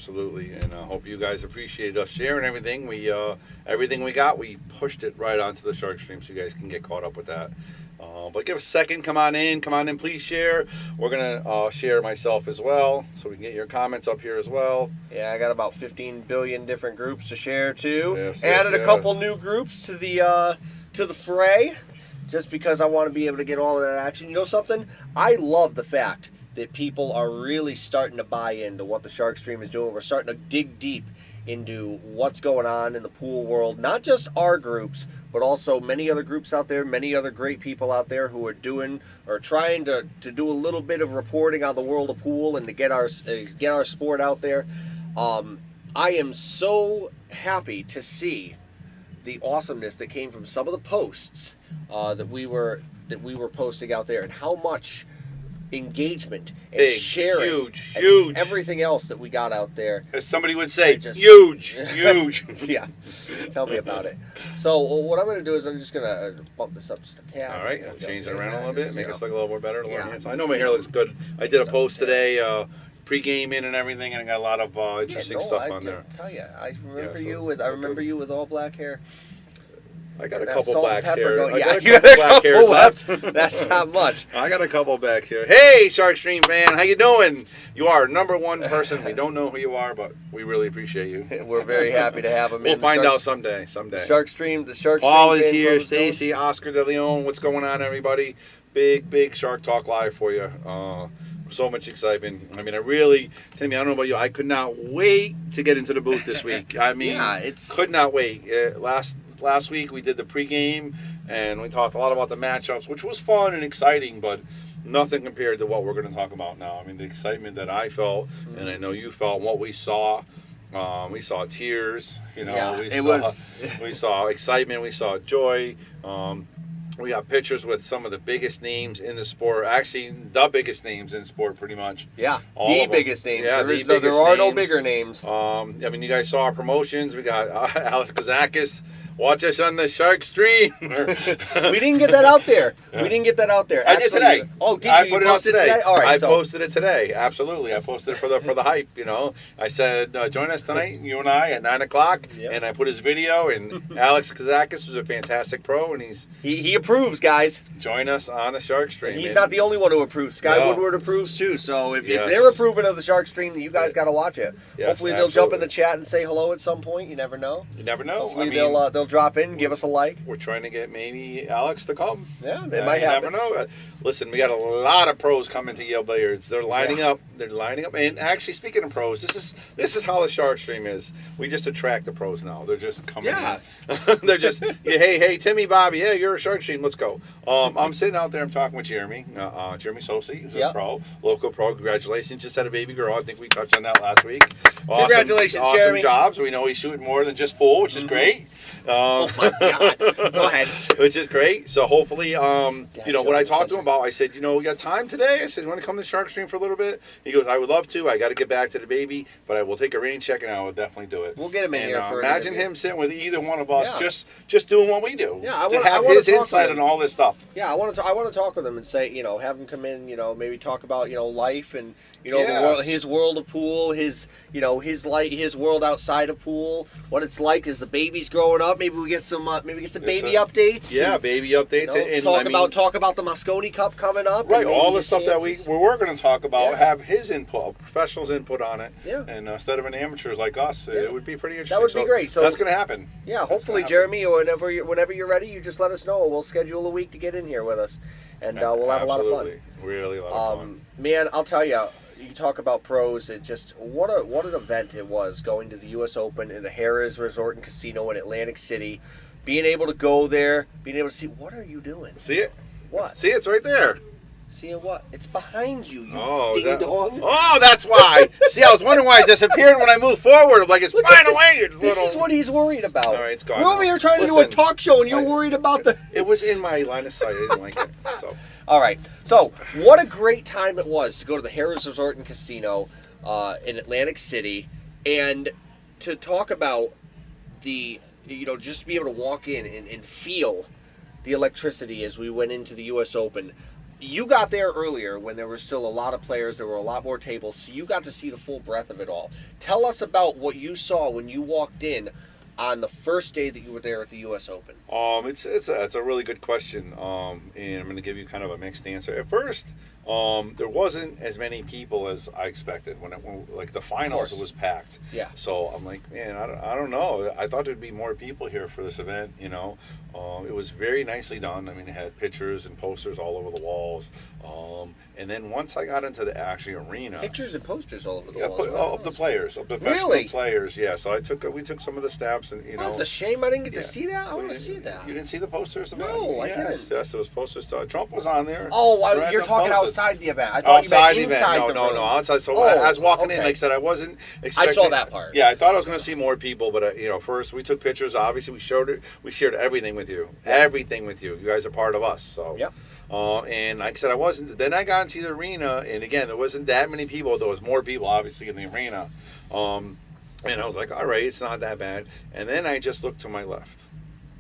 Absolutely, and I hope you guys appreciated us sharing everything. Everything we got, we pushed it right onto the Shark Stream, so you guys can get caught up with that. But give us a second. Come on in. Please share. We're gonna share myself as well, so we can get your comments up here as well. Yeah, I got about 15 billion different groups to share too. Yes, Added yes, a couple yes. new groups to the fray, just because I want to be able to get all of that action. You know something? I love the fact that people are really starting to buy into what the Shark Stream is doing. We're starting to dig deep into what's going on in the pool world. Not just our groups, but also many other groups out there, many other great people out there who are doing or trying to do a little bit of reporting on the world of pool and to get our sport out there. I am so happy to see the awesomeness that came from some of the posts that we were posting out there, and how much engagement and Big, sharing, huge, and huge. everything else that we got out there. As somebody would say, huge. Yeah, tell me about it. So what I'm going to do is I'm just going to bump this up just a tad. all right, There I'll we go. change it Save around a that, little bit, just, make you us know. look a little more better. Yeah. So I know my hair looks good. I did a So, post yeah. today, pre-gaming and everything, and I got a lot of interesting stuff I on there. tell you, I remember so- I remember you with all black hair. I got a That couple salt and black pepper hair. going- I yeah, got a you couple got a black hairs couple left. That's not much. I got a couple back here. Hey, Shark Stream fan, how you doing? You are number one person. We don't know who you are, but we really appreciate you. We're very happy to have him. We'll in. find out someday. The Shark Stream. Paul is fan here. club is going. Stacy, Oscar De Leon. What's going on, everybody? Big Shark Talk Live for you. So much excitement. I mean, Timmy, I don't know about you. I could not wait to get into the booth this week. I mean, Yeah, could not wait. Last week we did the pregame, and we talked a lot about the matchups, which was fun and exciting, but nothing compared to what we're going to talk about now. I mean, the excitement that I felt, and I know you felt, and what we saw. We saw tears, Yeah, we saw excitement, we saw joy. We got pictures with some of the biggest names in the sport. Actually, the biggest names in sport, pretty much. Yeah, All the of them. biggest names. Yeah, There are no bigger names. I mean, you guys saw our promotions. We got Alex Kazakis. Watch us on the Shark Stream. We didn't get that out there. I did today. Oh, did you? I put it out posted today. All right, I so posted it today. Absolutely, I posted it for the hype. I said join us tonight, you and I, at 9:00, Yep. and I put his video. And Alex Kazakis was a fantastic pro, and he's he approves, guys. join us on the Shark Stream. He's And not the only one who approves. Sky No. Woodward approves too. So if Yes. they're approving of the Shark Stream, then you guys got to watch it. Yes, Hopefully they'll jump in absolutely. the chat and say hello at some point. You never know. You never know. Hopefully I mean, they'll drop in, give us a like. we're trying to get maybe Alex to come. Yeah, they might You happen. never know. Listen, we got a lot of pros coming to Yale Billiards. They're lining up. They're lining up. And actually, speaking of pros, this is how the Shark Stream is. We just attract the pros now. They're just coming. Yeah. In. They're just hey Timmy, Bobby, yeah, you're a Shark Stream. Let's go. I'm sitting out there. I'm talking with Jeremy Sosi, who's a pro, local pro. Congratulations, just had a baby girl. I think we touched on that last week. Congratulations, awesome Jeremy. jobs. We know he's shooting more than just pool, which is great. Oh my God! Go ahead. Which is great. So hopefully, when I talked to him such a- about, I said, we got time today. I said, you want to come to Shark Stream for a little bit? He goes, I would love to. I got to get back to the baby, but I will take a rain check and I will definitely do it. We'll get him in here for an imagine interview. him sitting with either one of us, Yeah. just doing what we do. Yeah, I to wanna- have I wanna his talk insight with on all this stuff. Yeah, I want to talk with him and say, have him come in, maybe talk about, life and, Yeah. his world of pool, his world outside of pool, what it's like as the baby's growing up. Maybe we get some baby updates. Yeah, and, baby updates. and talk about the Mosconi Cup coming up. Right, and maybe all the his stuff that chances. we're going to talk about, Yeah. have his input, a professional's input on it. Yeah. And instead of an amateurs like us, Yeah. it would be pretty interesting. That would be great. So that's going to happen. Yeah, That's hopefully, gonna Jeremy, or whenever you're ready, you just let us know. We'll schedule a week to get in here with us, and we'll have a lot of fun. Absolutely. Really a lot of fun. Man, I'll tell you, you talk about pros. It just what an event it was going to the U.S. Open in the Harrah's Resort and Casino in Atlantic City. Being able to go there, being able to see what are you doing? See it? What? See, it's right there. Seeing what? It's behind you. You Oh, ding dong. Oh, that's why. See, I was wondering why it disappeared when I moved forward. Like it's Look at flying this. away. It's This little- is what he's worried about. All right, it's gone We're over now. here trying to do a Listen, talk show, and you're I- worried about the. It was in my line of sight. I didn't like it. So All right. So, what a great time it was to go to the Harrah's Resort and Casino in Atlantic City and to talk about the, just be able to walk in and feel the electricity as we went into the U.S. Open. you got there earlier when there were still a lot of players, there were a lot more tables, so you got to see the full breadth of it all. Tell us about what you saw when you walked in on the first day that you were there at the U.S. Open. It's a really good question, and I'm going to give you kind of a mixed answer. At first, there wasn't as many people as I expected. When like the finals, it was packed. Yeah. So I'm like, man, I don't know. I thought there'd be more people here for this event. It was very nicely done. I mean, it had pictures and posters all over the walls. And then once I got into the actual arena, Pictures and posters all over the yeah, walls. of the players, of the professional Really? players. Yeah. So we took some of the snaps, and Oh, it's a shame I didn't get Yeah. to see that. I Well, want to you see didn't- that. You didn't see the posters? No, I didn't. Yes, those posters. Trump was on there. Oh, Right, you're the talking posters. outside the event. I thought Outside you the meant event. inside No, the room. outside. So Oh, I was walking in, okay. like I said, I wasn't expecting. saw that part. Yeah, I thought I was going to see more people, but first we took pictures. Obviously, we shared everything with you. Everything with you. You guys are part of us. So. Yep. And like I said, I wasn't. Then I got into the arena, and again, there wasn't that many people. There was more people, obviously, in the arena. And I was like, all right, it's not that bad. And then I just looked to my left,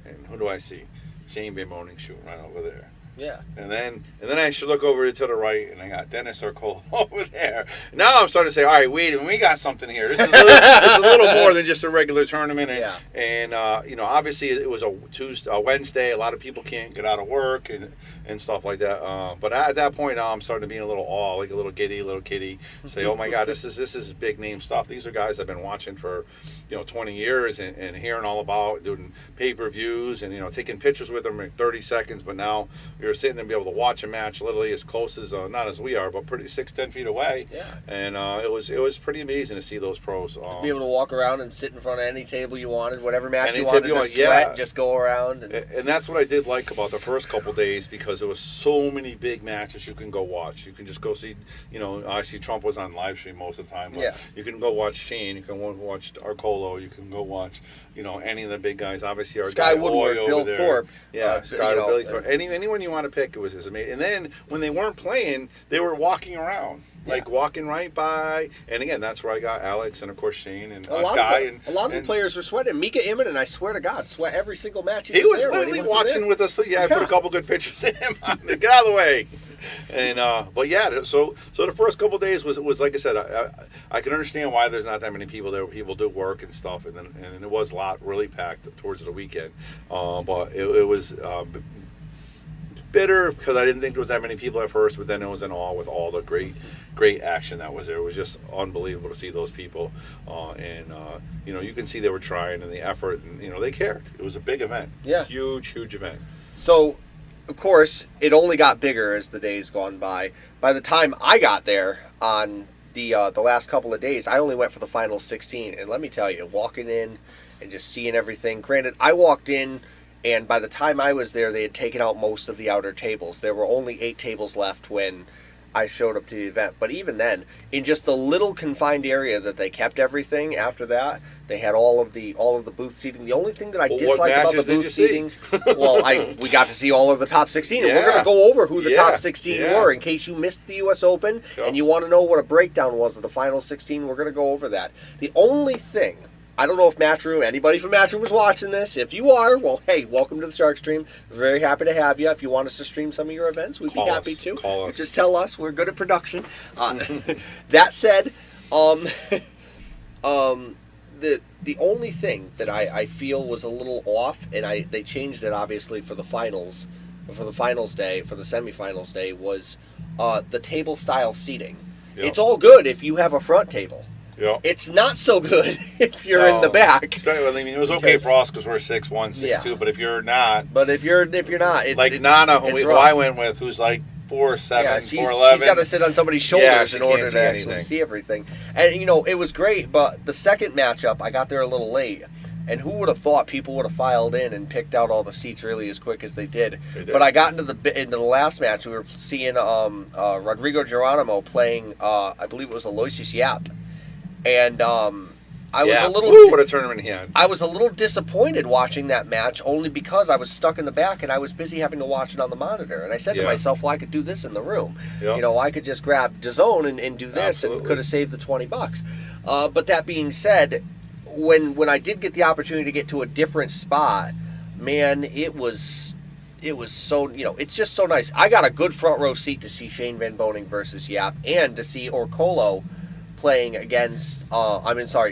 and who do I see? Shane Van Moningshoe right over there. Yeah. And then I should look over to the right, and I got Dennis Arcola over there. Now I'm starting to say, all right, wait a minute, we got something here. This is a little more than just a regular tournament. And, Yeah. and obviously it was a Wednesday. A lot of people can't get out of work and stuff like that. But at that point, I'm starting to be in a little awe, like a little kitty. Say, oh my God, this is big name stuff. These are guys I've been watching for 20 years and hearing all about, doing pay-per-views and taking pictures with them in 30 seconds. But now you're sitting and be able to watch a match literally as close as not as we are, but pretty 6-10 feet away. Yeah. And it was pretty amazing to see those pros. Be able to walk around and sit in front of any table you wanted, whatever match Any you wanted table you to want, sweat, yeah. just go around. And that's what I did like about the first couple days, because there was so many big matches you can go watch. You can just go see, obviously Trump was on live stream most of the time, but Yeah. you can go watch Shane, you can watch Arcolo, you can go watch, any of the big guys. Obviously our Sky guy Woodward, Hoy Bill over there. Thorpe, Yeah, Sky you know, Billy Thorpe. Anyone you want to pick, it was amazing. And then when they weren't playing, they were walking around. Like walking right by, and again, that's where I got Alex and of course Shane and Sky. A lot of the players were sweating. Mika Immonen, I swear to God, sweat every single match. He was there when literally wasn't watching there. with us. Yeah, I put a couple good pictures of him on there. Get out of the way. And but yeah, so the first couple of days was like I said, I can understand why there's not that many people there. People do work and stuff, and it was a lot really packed towards the weekend. But it was. Bitter because I didn't think there was that many people at first, but then it was in awe with all the great action that was there. It was just unbelievable to see those people, and you can see they were trying and the effort, and they cared. It was a big event, Yeah. huge event. So, of course, it only got bigger as the days gone by. By the time I got there on the last couple of days, I only went for the final 16, and let me tell you, walking in and just seeing everything. Granted, I walked in. And by the time I was there, they had taken out most of the outer tables. There were only 8 tables left when I showed up to the event. But even then, in just the little confined area that they kept everything after that, they had all of the booth seating. The only thing that I Well, what disliked about the matches did booth you see? seating, we got to see all of the top 16. And we're Yeah. going to go over who the Yeah. top 16 Yeah. were in case you missed the U.S. Open Sure. and you want to know what a breakdown was of the final 16. We're going to go over that. The only thing, I don't know if Matchroom, anybody from Matchroom is watching this. If you are, well, hey, welcome to the Shark Stream. Very happy to have you. If you want us to stream some of your events, we'd be Call happy us. to. Call us. Just tell us. We're good at production. That said, the only thing that I feel was a little off, and they changed it obviously for the finals day, for the semifinals day, was the table style seating. Yep. It's all good if you have a front table. Yeah. It's not so good if you're in the back. It was okay for us because we're 6'1", 6'2", but if you're not, But if you're not, it's like Nana, it's who rough. I went with, who's like 4'7", Yeah, she's 4'11". got to sit on somebody's shoulders she in order can't to see actually anything. see everything. And it was great, but the second matchup, I got there a little late. And who would have thought people would have filed in and picked out all the seats really as quick as they did? They did. But I got into the last match. We were seeing Rodrigo Geronimo playing, I believe it was Aloysius Yap, and I was a little. What a tournament he had. I was a little disappointed watching that match only because I was stuck in the back and I was busy having to watch it on the monitor. And I said to Yeah. myself, well, I could do this in the room. Yep. I could just grab DAZN and do this Absolutely. and could have saved the $20. But that being said, when I did get the opportunity to get to a different spot, man, it was so, it's just so nice. I got a good front row seat to see Shane Van Boening versus Yap, and to see Orcolo playing against,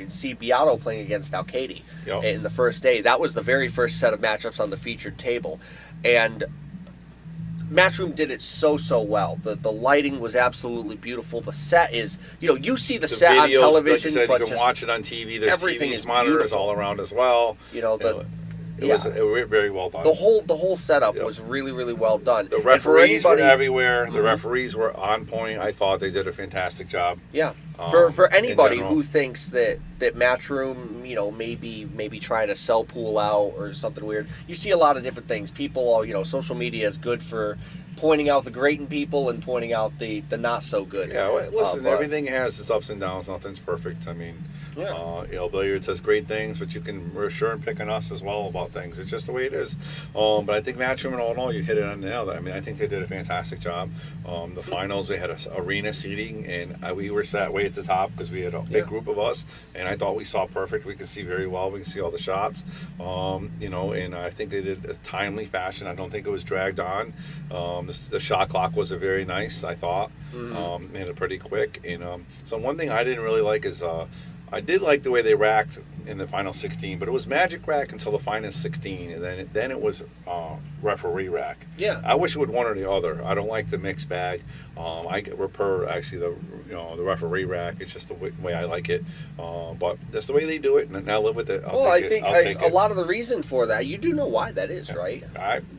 see Beato playing against Alcade in the first day. That was the very first set of matchups on the featured table. And Matchroom did it so well. The lighting was absolutely beautiful. The set is, you see the set videos, on television, like you said, but you can watch it on TV. There's everything TVs, is monitors beautiful. all around as well. It was very well done. The whole setup was really well done. The referees were everywhere. Mm-hmm. The referees were on point. I thought they did a fantastic job. Yeah. For anybody in general. who thinks that Matchroom, maybe trying to sell pool out or something weird, you see a lot of different things. People, social media is good for pointing out the great in people and pointing out the not so good. Yeah, well, listen, everything has its ups and downs. Nothing's perfect. I mean, Billiards says great things, but you can sure and pick on us as well about things. It's just the way it is. But I think Matchroom and all in all, you hit it on the nail. I mean, I think they did a fantastic job. The finals, they had arena seating, and we were sat way at the top because we had a big group of us, and I thought we saw perfect. We could see very well. We could see all the shots. And I think they did a timely fashion. I don't think it was dragged on. The shot clock was very nice, I thought. Made it pretty quick. And so one thing I didn't really like is I did like the way they racked in the final 16, but it was magic rack until the final 16, and then it was referee rack. Yeah. I wish it would one or the other. I don't like the mixed bag. I prefer actually the referee rack. It's just the way I like it. But that's the way they do it, and I live with it. I think a lot of the reason for that, you do know why that is, right?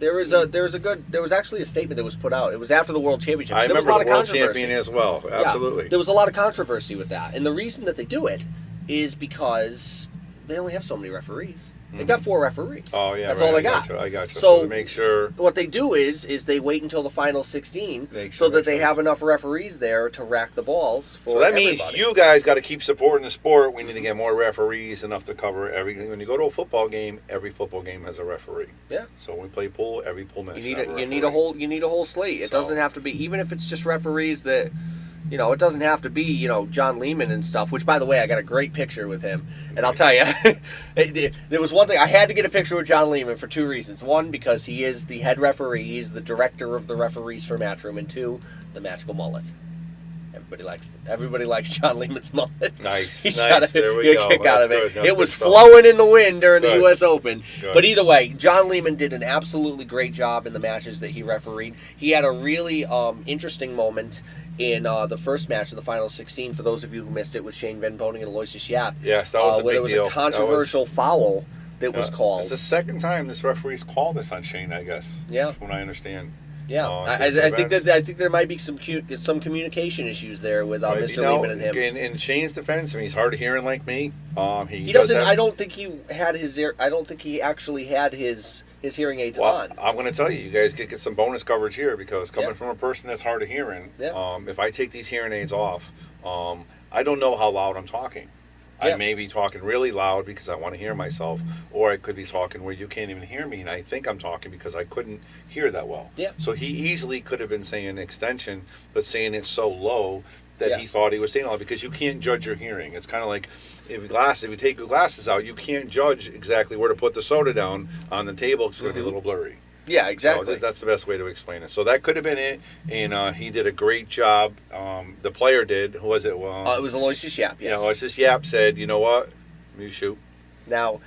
There was actually a statement that was put out. It was after the World Championship. I there remember was a lot the of World controversy. Champion as well. Absolutely. Yeah, there was a lot of controversy with that, and the reason that they do it is because they only have so many referees. They've got 4 referees. Oh yeah, that's right. all they got. I got you. So to make sure, what they do is they wait until the final 16 Make so sure that they makes have sense. enough referees there to rack the balls for so that everybody. means you guys got to keep supporting the sport. We need to get more referees, enough to cover everything. When you go to a football game, every football game has a referee. Yeah. So when we play pool, every pool match. You need a whole slate. It doesn't have to be, even if it's just referees that, it doesn't have to be, John Lehman and stuff, which, by the way, I got a great picture with him. And I'll tell you, there was one thing, I had to get a picture with John Lehman for 2 reasons. One, because he is the head referee, he's the director of the referees for Matchroom, and 2, the magical mullet. Everybody likes John Lehman's mullet. Nice. He's nice. got a There we go. kick out of it. Good. That's It was good stuff. flowing in the wind during the Good. U.S. Open. Good. But either way, John Lehman did an absolutely great job in the matches that he refereed. He had a really interesting moment in the first match of the final 16. For those of you who missed it, with Shane Van Boening and Aloysius Yap. Yes, that was a where big there was deal. a controversial foul that was called. It's the second time this referee's called this on Shane, I guess. Yeah. From what I understand. Yeah, I think there might be some communication issues there with Mr. Lehman and him. In Shane's defense, I mean, he's hard of hearing like me. He doesn't. have, I don't think he had his. I don't think he actually had his hearing aids on. I'm going to tell you, you guys get some bonus coverage here because coming from a person that's hard of hearing, if I take these hearing aids off, I don't know how loud I'm talking. I may be talking really loud because I want to hear myself, or I could be talking where you can't even hear me, and I think I'm talking because I couldn't hear that well. Yeah. So he easily could have been saying extension, but saying it so low that he thought he was saying loud, because you can't judge your hearing. It's kind of like if you take your glasses out, you can't judge exactly where to put the soda down on the table. It's going to be a little blurry. Yeah, exactly. So that's the best way to explain it. So that could have been it, and he did a great job. The player did. Who was it? It was Aloysius Yap. Yes. Aloysius Yap said, "You know what? You shoot." Now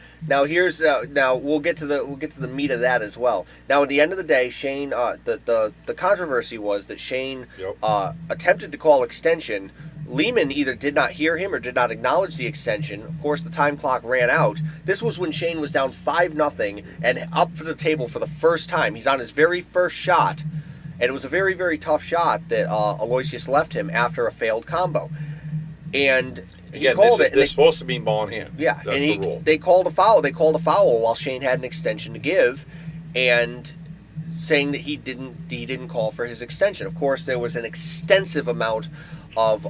here's now we'll get to the meat of that as well. Now, at the end of the day, Shane, the controversy was that Shane attempted to call extension. Lehman either did not hear him or did not acknowledge the extension. Of course, the time clock ran out. This was when Shane was down 5-0 and up for the table for the first time. He's on his very first shot, and it was a very, very tough shot that Aloysius left him after a failed combo. And he called it. They're supposed to be ball in hand. Yeah, that's the rule. They called a foul. They called a foul while Shane had an extension to give, and saying that he didn't call for his extension. Of course, there was an extensive amount of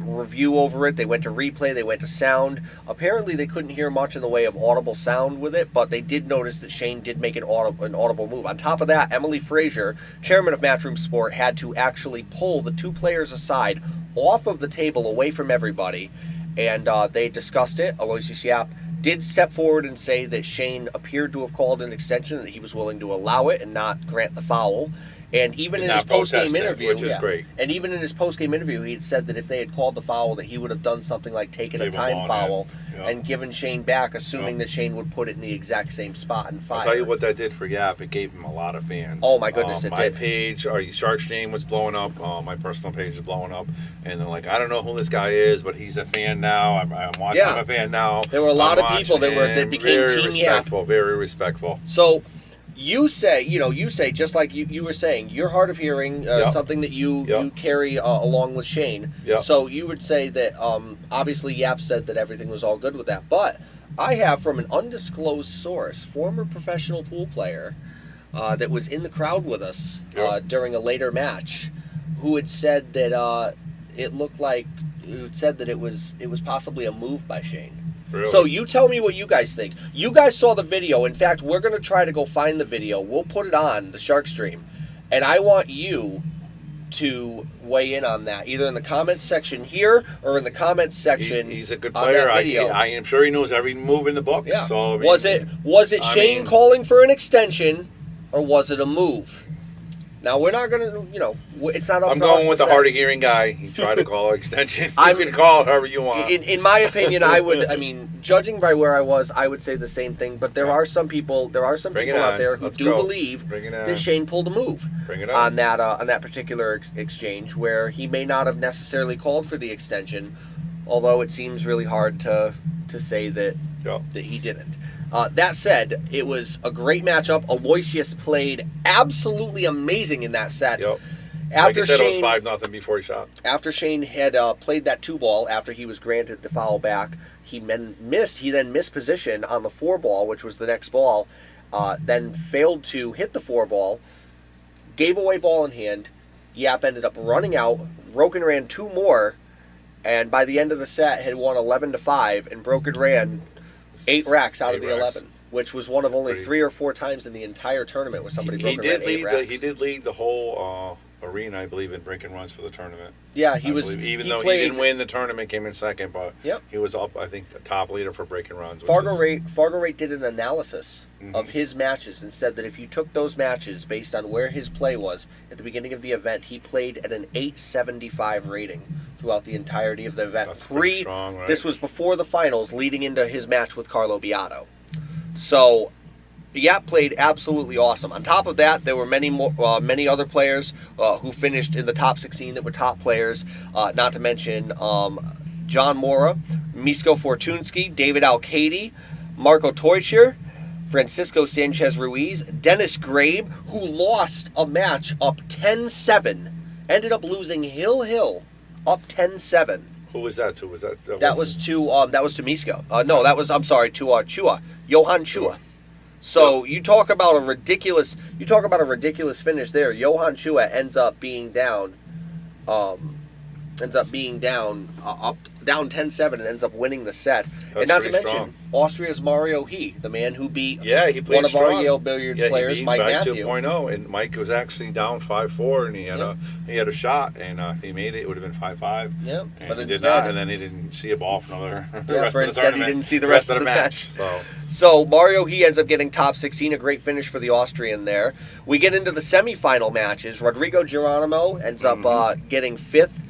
review over it. They went to replay, they went to sound. Apparently they couldn't hear much in the way of audible sound with it, but they did notice that Shane did make an audible move. On top of that, Emily Frazier, chairman of Matchroom Sport, had to actually pull the 2 players aside off of the table away from everybody, and they discussed it. Aloysius Yap did step forward and say that Shane appeared to have called an extension, that he was willing to allow it and not grant the foul. And even And in his not post-game protest it, interview, which is great. And even in his post-game interview, he had said that if they had called the foul, that he would have done something like taken a Leave him time on foul it. Yeah. and given Shane back, assuming Yeah. that Shane would put it in the exact same spot and fire. I'll tell you what that did for Yap. It gave him a lot of fans. Oh, my goodness, it my did. page, our Shark Stream was blowing up. My personal page is blowing up. And they're like, I don't know who this guy is, but he's a fan now. I'm watching. Yeah. I'm a fan now. There were a lot I'm of people that watching became him. Team Very Yap. respectful. Very respectful. So you say, just like you were saying, you're hard of hearing, Yep. something that you Yep. carry along with Shane. Yep. So you would say that obviously Yap said that everything was all good with that. But I have from an undisclosed source, former professional pool player that was in the crowd with us Yep. during a later match, who had said that it looked like, who said that it was possibly a move by Shane. Really? So you tell me what you guys think. You guys saw the video. In fact, we're going to try to go find the video. We'll put it on the Shark Stream. And I want you to weigh in on that, either in the comments section here or in the comments section. He's a good on player. that video. I am sure he knows every move in the book. Yeah. So I mean, was it I Shane mean- calling for an extension, or was it a move? Now we're not going to, it's not up I'm to us going to with the say. hard of hearing guy. He tried to call an extension. You I'm- can call it however you want. In my opinion, judging by where I was, I would say the same thing. But there are some people, Bring it out on. there who Let's do go. believe Bring it on. that Shane pulled a move Bring it on. on that particular exchange, where he may not have necessarily called for the extension, although it seems really hard to say that Yep. that he didn't. That said, it was a great matchup. Aloysius played absolutely amazing in that set. Yep. After like I said, Shane, it was 5-0 before he shot. after Shane had played that 2-ball, after he was granted the foul back, he then missed position on the 4-ball, which was the next ball, then failed to hit the 4-ball, gave away ball in hand. Yap ended up running out. Broken ran 2 more, and by the end of the set had won 11-5, and Broken ran 8 racks out of 8 the racks. 11, which was one of only Pretty- 3 or 4 times in the entire tournament where somebody He broken did ran 8 lead. racks. He did lead the whole arena, I believe, in break and runs for the tournament. Yeah, I he was. believe. Even he though played, he didn't win the tournament, came in second, but Yep. he was up. I think the top leader for break and runs. Which Fargo is, Rate did an analysis Mhm. of his matches and said that if you took those matches based on where his play was at the beginning of the event, he played at an 875 rating throughout the entirety of the event. That's pretty strong, right? This was before the finals, leading into his match with Carlo Beato. So, Yap played absolutely awesome. On top of that, there were many other players who finished in the top 16 that were top players. Not to mention John Mora, Misko Fortunsky, David Alcady, Marco Teutscher, Francisco Sanchez Ruiz, Dennis Grabe, who lost a match up 10-7, ended up losing Hill up 10-7. who was that to? Was that? That was to Misko. No, that was, I'm sorry, to Chua, Johan Chua. So you talk about a ridiculous finish there. Johan Chua ends up being down, down 10-7 and ends up winning the set. And not to pretty mention strong. Austria's Mario He, the man who beat Yeah, he played one of our strong. Yale Billiards Yeah, players, he beat Mike back Matthew. 2.0, and Mike was actually down 5-4, and he had a shot, and if he made it, it would have been 5-5. Yeah, and but he instead, did not, and then he didn't see a ball for another. the Yeah, rest for of the instead he tournament, didn't see the rest of the match. So So Mario He ends up getting top 16, a great finish for the Austrian there. We get into the semifinal matches. Rodrigo Geronimo ends up getting 5th.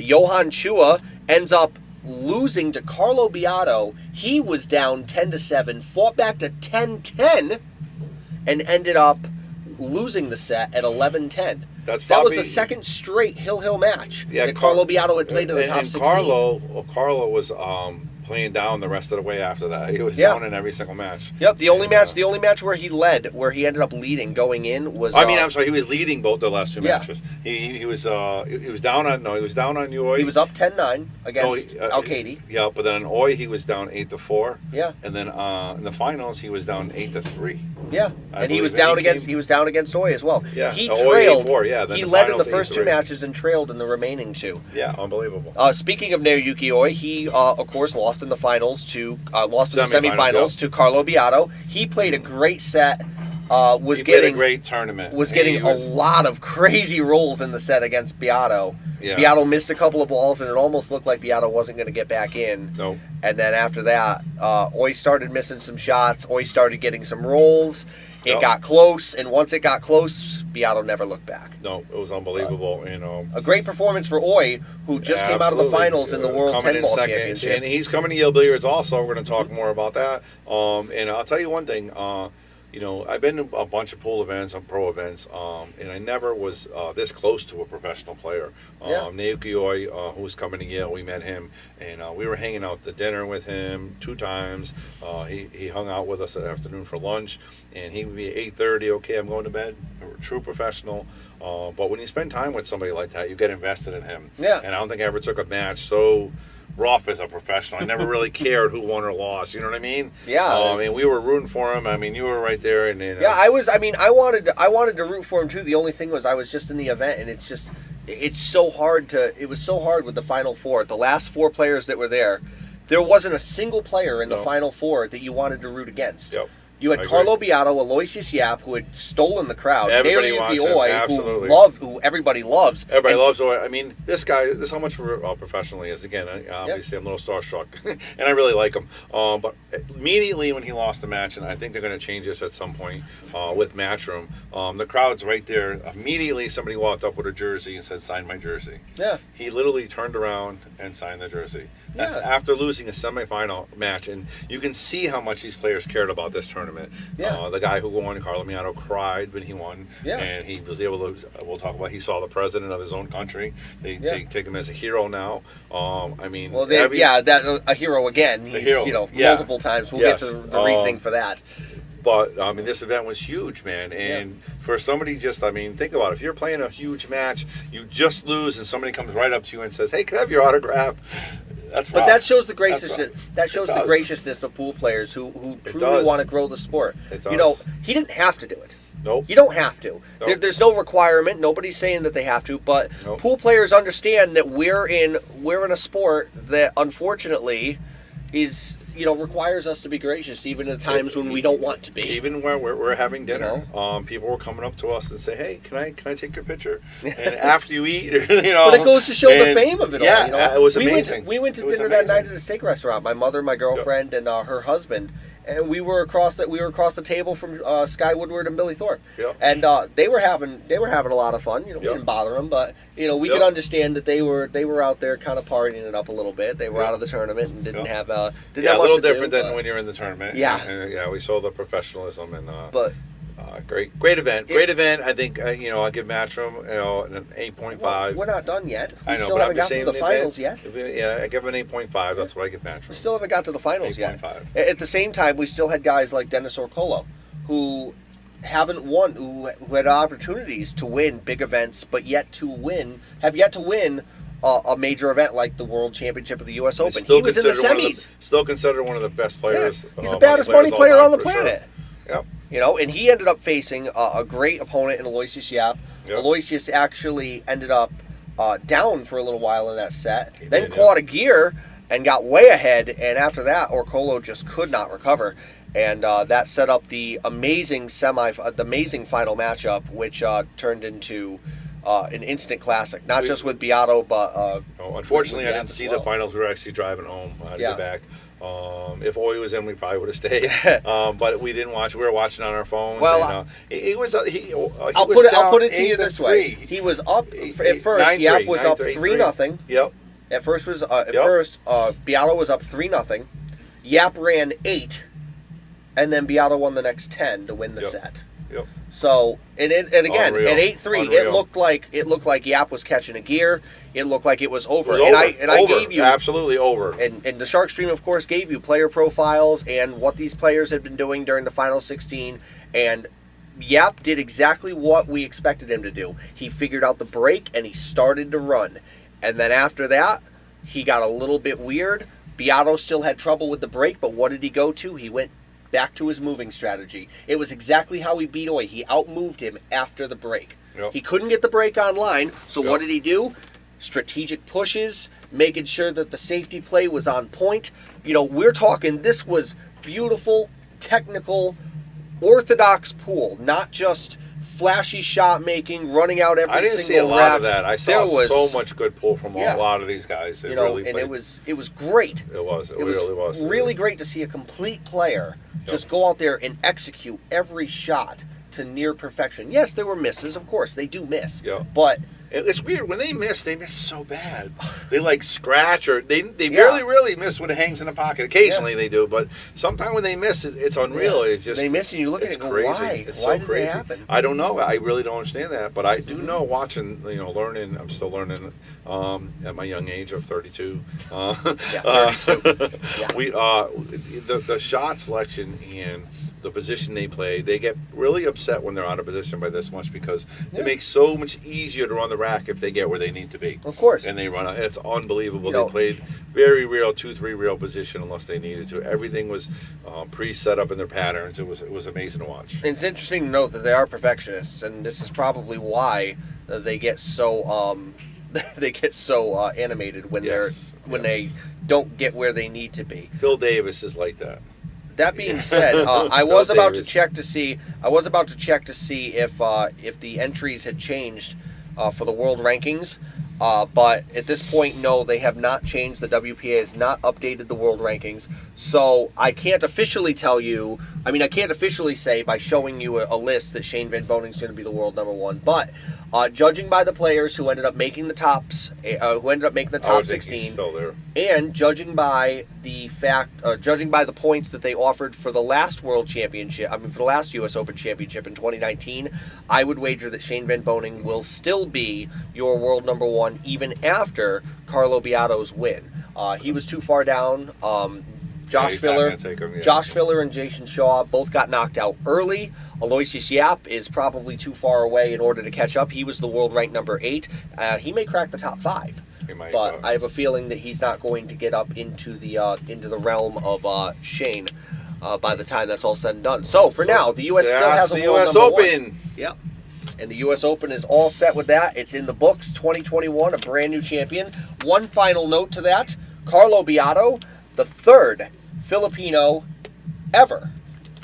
Johan Chua ends up losing to Carlo Beato. He was down 10-7, fought back to 10-10, and ended up losing the set at 11-10. that's That was probably the second straight Hill match Yeah, that Carlo Beato had played in the top and 16. Carlo was playing down the rest of the way after that. He was Yeah. down in every single match. Yep, the only And, match where he led, where he ended up leading going in was. I'm sorry. He was leading both the last 2 Yeah. matches. He was down on Oi. He was up 10-9 against No, Alcady. Yeah, but then on Oi he was down 8-4. Yeah, And then in the finals he was down 8-3. yeah, I and he was believe down he against came- Oi as well. Yeah, he Oi trailed. 8-4, yeah, then He the led in the finals first 2 8-3. matches and trailed in the remaining 2. Yeah, unbelievable. Speaking of Naoyuki Oi, he of course lost in the finals to semifinals Semifinals, to Carlo Beato. He played a great set. was He played a getting great tournament. was He getting was- a lot of crazy rolls in the set against Beato. Yeah. Beato missed a couple of balls, and it almost looked like Beato wasn't going to get back in. Nope. And then after that, Oi started missing some shots. Oi started getting some rolls. It Yep. got close, and once it got close, Beato never looked back. No, it was unbelievable. You know, A great performance for Oi, who just came out of the absolutely. finals in the World Coming 10 in Ball second. Championship. And he's coming to Yale Billiards also. We're going to talk more about that. And I'll tell you one thing. You know, I've been to a bunch of pool events and pro events, and I never was this close to a professional player. Yeah. Naoki Oi, who was coming to Yale, we met him, and we were hanging out to dinner with him 2 times. He hung out with us that afternoon for lunch, and he would be at 8:30. Okay, I'm going to bed. A true professional. But when you spend time with somebody like that, you get invested in him. Yeah. And I don't think I ever took a match so rough as a professional. I never really cared who won or lost. You know what I mean? Yeah, I mean, we were rooting for him. I mean, you were right there, and Yeah, I was. I mean, I wanted to root for him too. The only thing was I was just in the event, and it's so hard to. It was so hard with the Final Four. The last 4 players that were there, there wasn't a single player in the No. Final Four that you wanted to root against. Yep. You had I Carlo Beato, Aloysius Yap, who had stolen the crowd. Everybody Naoki wants him, Oi, absolutely. who everybody loves. Everybody And- loves Oi. I mean, this guy, this is how much professional he is. Again, obviously, I'm a little starstruck, and I really like him. But immediately when he lost the match, and I think they're going to change this at some point with Matchroom, the crowd's right there. Immediately, somebody walked up with a jersey and said, "Sign my jersey." Yeah. He literally turned around and signed the jersey. That's Yeah. after losing a semifinal match, and you can see how much these players cared about this tournament. Yeah. The guy who won, Carlo Miano, cried when he won, Yeah. and he was able to. We'll talk about. He saw the president of his own country. They Yeah. take him as a hero now. I mean, Well, a hero again. He's, hero, you know, yeah. multiple times. We'll Yes. get to the reasoning for that. But I mean, this event was huge, man. And for somebody just, I mean, think about it. If you're playing a huge match, you just lose, and somebody comes right up to you and says, "Hey, can I have your autograph?" That's But rough. that shows the That's graciousness. rough. That shows It the does. graciousness of pool players who truly does. want to grow the sport. It You know, does. he didn't have to do it. Nope. You don't have to. Nope. There's no requirement. Nobody's saying that they have to. But Nope. pool players understand that we're in a sport that unfortunately is, you know, requires us to be gracious even at times when we don't want to be. Even where we're having dinner, You people were coming up to us and say, "Hey, can I take your picture?" And after you eat, you know. But it goes to show the and- fame of it yeah, all. You know? it was we amazing. We went to It was dinner that amazing. night at a steak restaurant. My mother, my girlfriend, and her husband. And we were across the table from Sky Woodward and Billy Thorpe. Yep. And they were having a lot of fun. You know, we Yep. didn't bother them, but you know, we Yep. could understand that they were out there kind of partying it up a little bit. They were Yep. out of the tournament and didn't Yep. have didn't Yeah, have a little much to do, different than but- when you're in the tournament. Yeah. And, yeah, we saw the professionalism and. But Great event. Great event. I think I give Matchroom an 8.5. we're not done yet. We I know, still but I'm haven't just got to saying the event- finals yet. Yeah, I give an 8.5. That's what I give Matchroom. We still haven't got to the finals yet. 8.5. At the same time, we still had guys like Dennis Orcolo, who haven't won, who had opportunities to win big events, but have yet to win a major event like the World Championship of the U.S. Open. He was in the semis. Still considered one of the best players. Yeah, he's the baddest money player on the for sure. planet. Yep. You know, and he ended up facing a great opponent in Aloysius Yap. Yep. Aloysius actually ended up down for a little while in that set, He then did, caught a gear and got way ahead, and after that, Orcolo just could not recover. And that set up the amazing final matchup, which turned into an instant classic. Not just with Beato, but Unfortunately, with I Yap didn't as see well. the finals. We were actually driving home to Yeah. get back. If Oi was in, we probably would have stayed. But we didn't watch. We were watching on our phones. Well, and, he was. He I'll was I'll put it down to you 8-3. this way: he was up at first. 9-3, Yap was up 9-3, 3-0. Yep. At first Yep. Beato was up 3-0. Yap ran 8, and then Beato won the next 10 to win the Yep. set. Yep. So and again Unreal. at 8-3, Unreal. it looked like Yap was catching a gear. It looked like it was over. It was And over. I Over. gave you Absolutely over. and the Shark Stream, of course, gave you player profiles and what these players had been doing during the final 16. And Yap did exactly what we expected him to do. He figured out the break and he started to run. And then after that, he got a little bit weird. Beato still had trouble with the break, but what did he go to? He went back to his moving strategy. It was exactly how he beat Oi. He outmoved him after the break. Yep. He couldn't get the break online, so Yep. what did he do? Strategic pushes, making sure that the safety play was on point. You know, we're talking, this was beautiful, technical, orthodox pool, not just flashy shot making, running out every I didn't see a single lot rack. of that. I saw There was, so much good pull from Yeah. a lot of these guys. It you know, really and played. it was great. It was. It It was really was. really great to see a complete player just go out there and execute every shot to near perfection. Yes, there were misses, of course, they do miss. Yeah. But It's weird when they miss so bad. They like scratch or they barely really miss when it hangs in the pocket. Occasionally they do, but sometimes when they miss, it's unreal. Yeah. It's just They miss and you look at it's it and go, crazy. why? It's Why so did crazy. that happen? I don't know. I really don't understand that, but I do know watching. Learning. I'm still learning at my young age of 32. Yeah, 32. Yeah. We the shot selection and the position they play, they get really upset when they're out of position by this much because it makes so much easier to run the rack if they get where they need to be. Of course. And they run out. It's unbelievable. You know, they played very real 2-3 real position unless they needed to. Everything was pre-set up in their patterns. It was amazing to watch. It's interesting to note that they are perfectionists, and this is probably why they get so animated when Yes, they don't get where they need to be. Phil Davis is like that. That being said, I Phil was about to Davis. check to see. I was about to check to see if the entries had changed for the world rankings. But at this point, no, they have not changed. The WPA has not updated the world rankings. So I can't officially tell you. I mean, I can't officially say by showing you a list that Shane Van Boening is going to be the world number one. But judging by the players who ended up making the top I would top think 16, he's still there. and judging by the points that they offered for the last World Championship, for the last U.S. Open Championship in 2019, I would wager that Shane Van Boening will still be your world number one even after Carlo Beato's win. He was too far down. Josh he's not Filler, gonna take him, yeah. Josh Filler and Jason Shaw both got knocked out early. Aloysius Yap is probably too far away in order to catch up. He was the world ranked number 8. He may crack the top 5. He might, But I have a feeling that he's not going to get up into the realm of Shane by the time that's all said and done. So for now, the U.S. still has a the world U.S. number Open. 1. Yep. And the U.S. Open is all set with that. It's in the books. 2021, a brand new champion. One final note to that: Carlo Beato, the third Filipino ever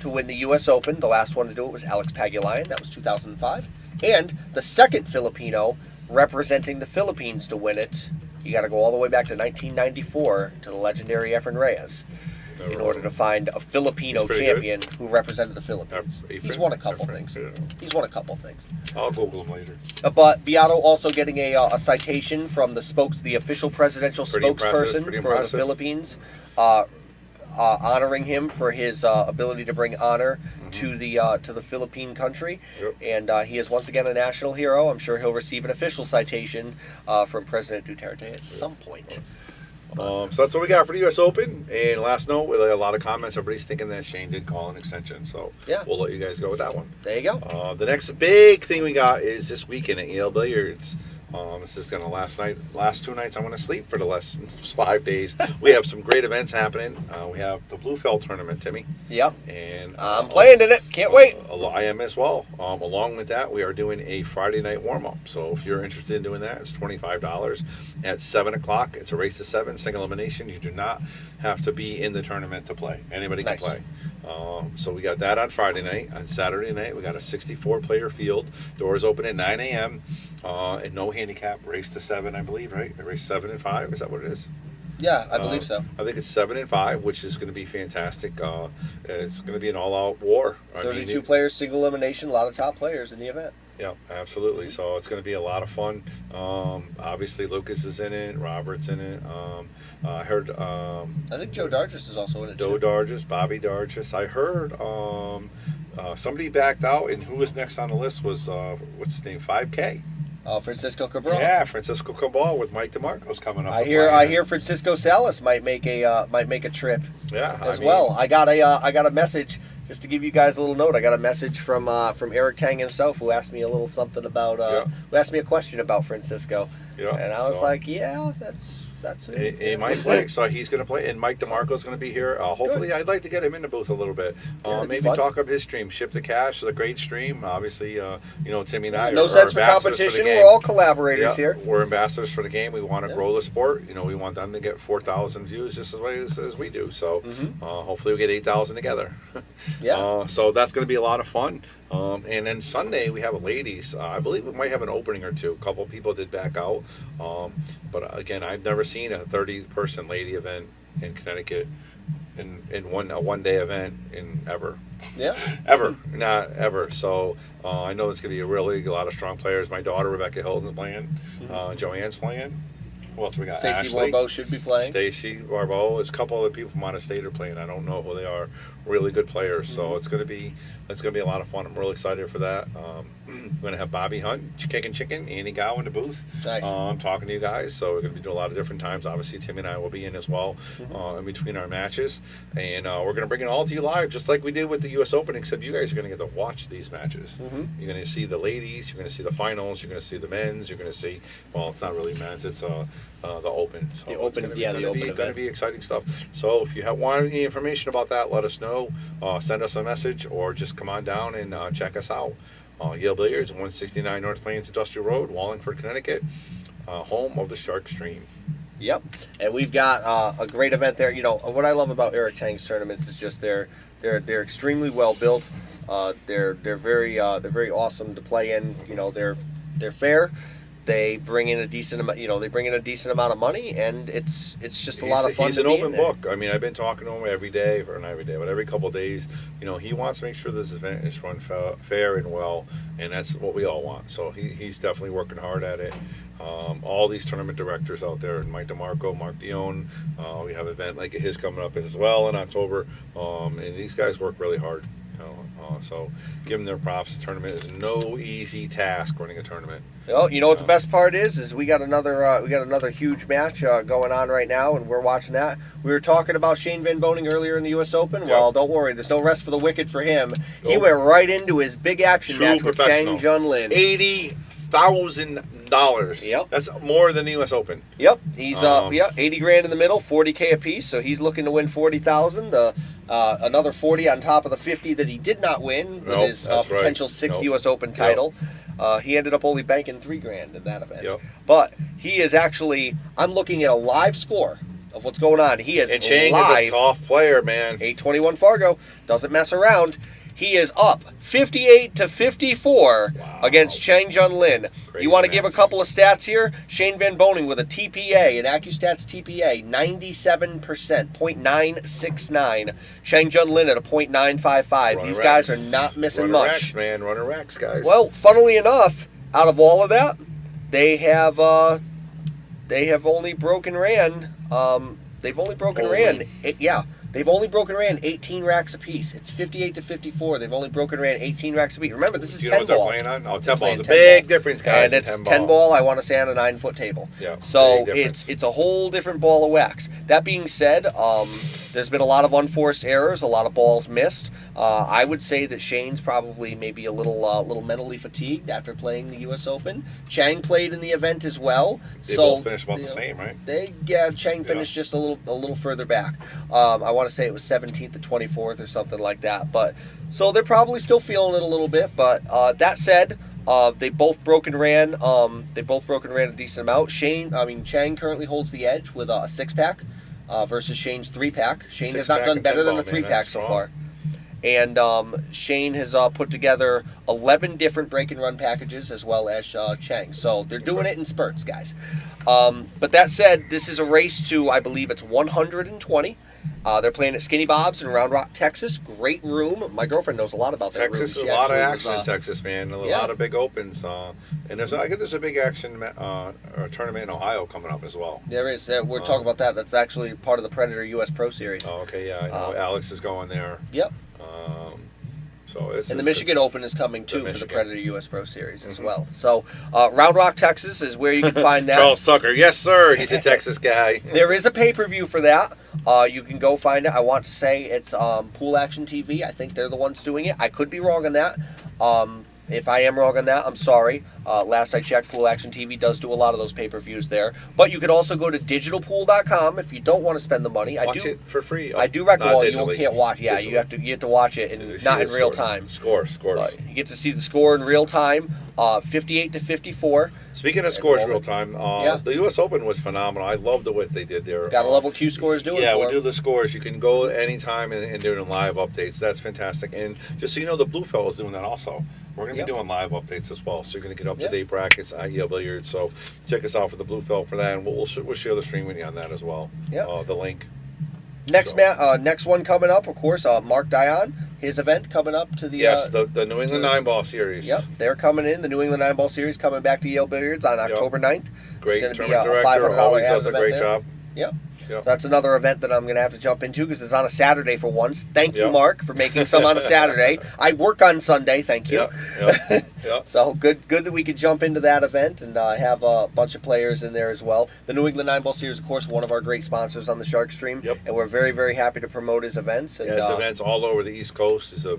to win the U.S. Open. The last one to do it was Alex Pagulayan. That was 2005. And the second Filipino representing the Philippines to win it. You got to go all the way back to 1994 to the legendary Efren Reyes in order to find a Filipino He's pretty champion who represented the Philippines. Efren? He's won a couple Efren, things. yeah. He's won a couple things. I'll Google him later. But Beato also getting a citation from the official presidential Pretty impressive, spokesperson pretty for impressive. the Philippines, honoring him for his ability to bring honor to the Philippine country. Yep. And he is once again a national hero. I'm sure he'll receive an official citation from President Duterte at some point. So that's what we got for the U.S. Open. And last note, we had a lot of comments. Everybody's thinking that Shane did call an extension. So Yeah. we'll let you guys go with that one. There you go. The next big thing we got is this weekend at Yale Billiards. This is going to last 2 nights. I'm going to sleep for the last 5 days. We have some great events happening. We have the Bluefell tournament, Timmy. Yep. And I'm playing in it. Can't wait. I am as well. Along with that, we are doing a Friday night warm-up. So if you're interested in doing that, it's $25 at 7 o'clock. It's a race to 7, single elimination. You do not have to be in the tournament to play. Anybody Nice. can play. So we got that on Friday night. On Saturday night, we got a 64-player field. Doors open at 9 a.m. And no handicap. Race to 7, I believe, right? Race 7 and 5. Is that what it is? Yeah, I believe so. I think it's 7 and 5, which is going to be fantastic. It's going to be an all-out war. 32 players, single elimination. A lot of top players in the event. Yeah, absolutely. So it's going to be a lot of fun. Obviously, Lucas is in it. Robert's in it. I heard I think Joe Dargis is also in it Joe too. Dargis, Bobby Dargis. I heard somebody backed out, and who was next on the list was, what's his name, 5K? Francisco Cabral. Yeah, Francisco Cabal with Mike DeMarco's coming up. I to hear play. Francisco Salas might make a trip Yeah, as well. I got a message just to give you guys a little note. I got a message from Eric Tang himself who asked me a little something about who asked me a question about Francisco. Yeah, And I was so- like, yeah, that's That's He might play, so he's going to play, and Mike DeMarco's going to be here. Hopefully, I'd like to get him in the booth a little bit. that'd be Maybe fun. talk up his stream. Ship the Cash is a great stream. Obviously, Timmy and I No are sense for ambassadors competition. the game. We're all collaborators Yeah, here. we're ambassadors for the game. We want to grow the sport. We want them to get 4,000 views just as way as we do. So hopefully we get 8,000 together. Yeah. So that's going to be a lot of fun. And then Sunday we have a ladies. I believe we might have an opening or two. A couple of people did back out. But again, I've never seen a 30-person lady event in Connecticut in a one-day event in ever. Yeah. Not ever. So I know it's going to be a lot of strong players. My daughter Rebecca Hilton's playing. Joanne's playing. Who else we got? Stacey Ashley. Warbo should be playing. Stacy Barbeau. There's a couple other people from out of state are playing. I don't know who they are. Really good players. So it's gonna be a lot of fun. I'm really excited for that. We're gonna have Bobby Hunt, Kicking Chicken, Andy Gow in the booth. Nice. I'm talking to you guys. So we're gonna be doing a lot of different times. Obviously, Timmy and I will be in as well in between our matches, and we're gonna bring it all to you live, just like we did with the U.S. Open. Except you guys are gonna get to watch these matches. You're gonna see the ladies. You're gonna see the finals. You're gonna see the men's. You're gonna see. Well, it's not really men's. It's the Open. So The Open, it's the Open going to event. be exciting stuff. So if you want any information about that, let us know. Send us a message or just come on down and check us out. Yale Billiards, 169 North Plains Industrial Road, Wallingford, Connecticut, home of the Shark Stream. Yep, and we've got a great event there. What I love about Eric Tang's tournaments is just they're extremely well built. They're very awesome to play in. They're fair. They bring in a decent amount. They bring in a decent amount of money, and it's just a lot of fun. He's to an be open in there. book. I mean, I've been talking to him every day, or not every day, but every couple of days. He wants to make sure this event is run fair and well, and that's what we all want. So he's definitely working hard at it. All these tournament directors out there, Mike DeMarco, Mark Dion, we have an event like his coming up as well in October, and these guys work really hard. So give them their props. The tournament is no easy task running a tournament. Well, you know what the best part is we got another huge match going on right now, and we're watching that. We were talking about Shane Van Boning earlier in the U.S. Open. Yep. Well, don't worry, there's no rest for the wicked for him. He Nope. went right into his big action True match with Chang professional. Jun-Lin. $80,000. Yep. That's more than the U.S. Open. Yep, he's 80 $80,000 in the middle, $40K a piece. So he's looking to win $40,000. Another 40 on top of the 50 that he did not win with Nope, his that's right. potential sixth Nope. U.S. Open title. He ended up only banking $3,000 in that event. Yep. But he is actually. I'm looking at a live score of what's going on. He is And Chang live. is a tough player, man. 821 Fargo doesn't mess around. He is up 58-54 against Chang Jun-Lin. Crazy You want to give a match. couple of stats here? Shane Van Boning with a TPA, an AccuStats TPA, 97%, .969. Chang Jun-Lin at a .955. Runner These guys Rex. are not missing Runner much. Rex, man. Runner Rex, guys. Well, funnily enough, out of all of that, they have only broken ran. They've only broken ran. They've only broken ran 18 racks apiece. It's 58-54. They've only broken ran 18 racks apiece. Remember, this is you know 10 what ball. they're playing on? Oh, 10 ball Playing is a 10 big ball. difference, guys. And it's in 10 ball, I want to say, on a 9-foot table. Yeah, So big difference. it's a whole different ball of wax. That being said, there's been a lot of unforced errors, a lot of balls missed. I would say that Shane's probably maybe a little mentally fatigued after playing the U.S. Open. Chang played in the event as well. They both finished about the same, right? Chang finished just a little further back. I want to say it was 17th to 24th or something like that. But so they're probably still feeling it a little bit. But that said, they both broken ran. They both broken ran a decent amount. Chang currently holds the edge with a 6-pack versus Shane's 3-pack. Shane has not 6-pack done and better 10 than ball, a man, 3-pack that's so strong. far. And Shane has put together 11 different break and run packages as well as Chang. So they're doing it in spurts, guys. But that said, this is a race to, I believe it's 120. They're playing at Skinny Bob's in Round Rock, Texas. Great room. My girlfriend knows a lot about that room. Texas is She a lot of actually action in was, Texas, man. A yeah. lot of big opens. And I think there's a big action or tournament in Ohio coming up as well. There is. We're talking about that. That's actually part of the Predator U.S. Pro Series. Oh, okay, yeah. I know Alex is going there. Yep. So it's And the Michigan Open is coming too for the Michigan. Predator U.S. Pro Series as well. So Round Rock, Texas is where you can find that. Charles Sucker, yes sir. He's a Texas guy. There is a pay-per-view for that. You can go find it. I want to say it's Pool Action TV. I think they're the ones doing it. I could be wrong on that. If I am wrong on that, I'm sorry. Last I checked, Pool Action TV does do a lot of those pay-per-views there. But you could also go to digitalpool.com if you don't want to spend the money. Watch it for free. I do recommend. Not Well, you can't watch. Yeah, digitally. you have to watch it You and see not the in real score. time. Scores. You get to see the score in real time. 58-54. Speaking of At the scores real moment. time, Yeah. the U.S. Open was phenomenal. I loved what they did there. Gotta love what Q Score is doing. Yeah, for we 'em. do the scores. You can go anytime and do live updates. That's fantastic. And just so you know, the Bluefell is doing that also. We're going to Yep. be doing live updates as well. So you're going to get Yep. up-to-date brackets, IEL Billiards. So check us out for the Bluefell for that, and we'll share the stream with you on that as well. Yep. The link. Next So- next one coming up, of course, Mark Dion, his event coming up to the Yes, the New England Nine Ball Series. Yep, they're coming in. The New England 9-Ball Series coming back to Yale Billiards on October 9th. Great It's gonna tournament be a director. $500 Always ad does a event great there. job. Yep. Yep. That's another event that I'm going to have to jump into because it's on a Saturday for once. Thank you, Yep. Mark, for making some on a Saturday. I work on Sunday. Thank you. Yeah. So good that we could jump into that event and have a bunch of players in there as well. The New England 9-Ball Series, of course, one of our great sponsors on the Shark Stream. Yep. And we're very, very happy to promote his events. And, Yes, events all over the East Coast. He's a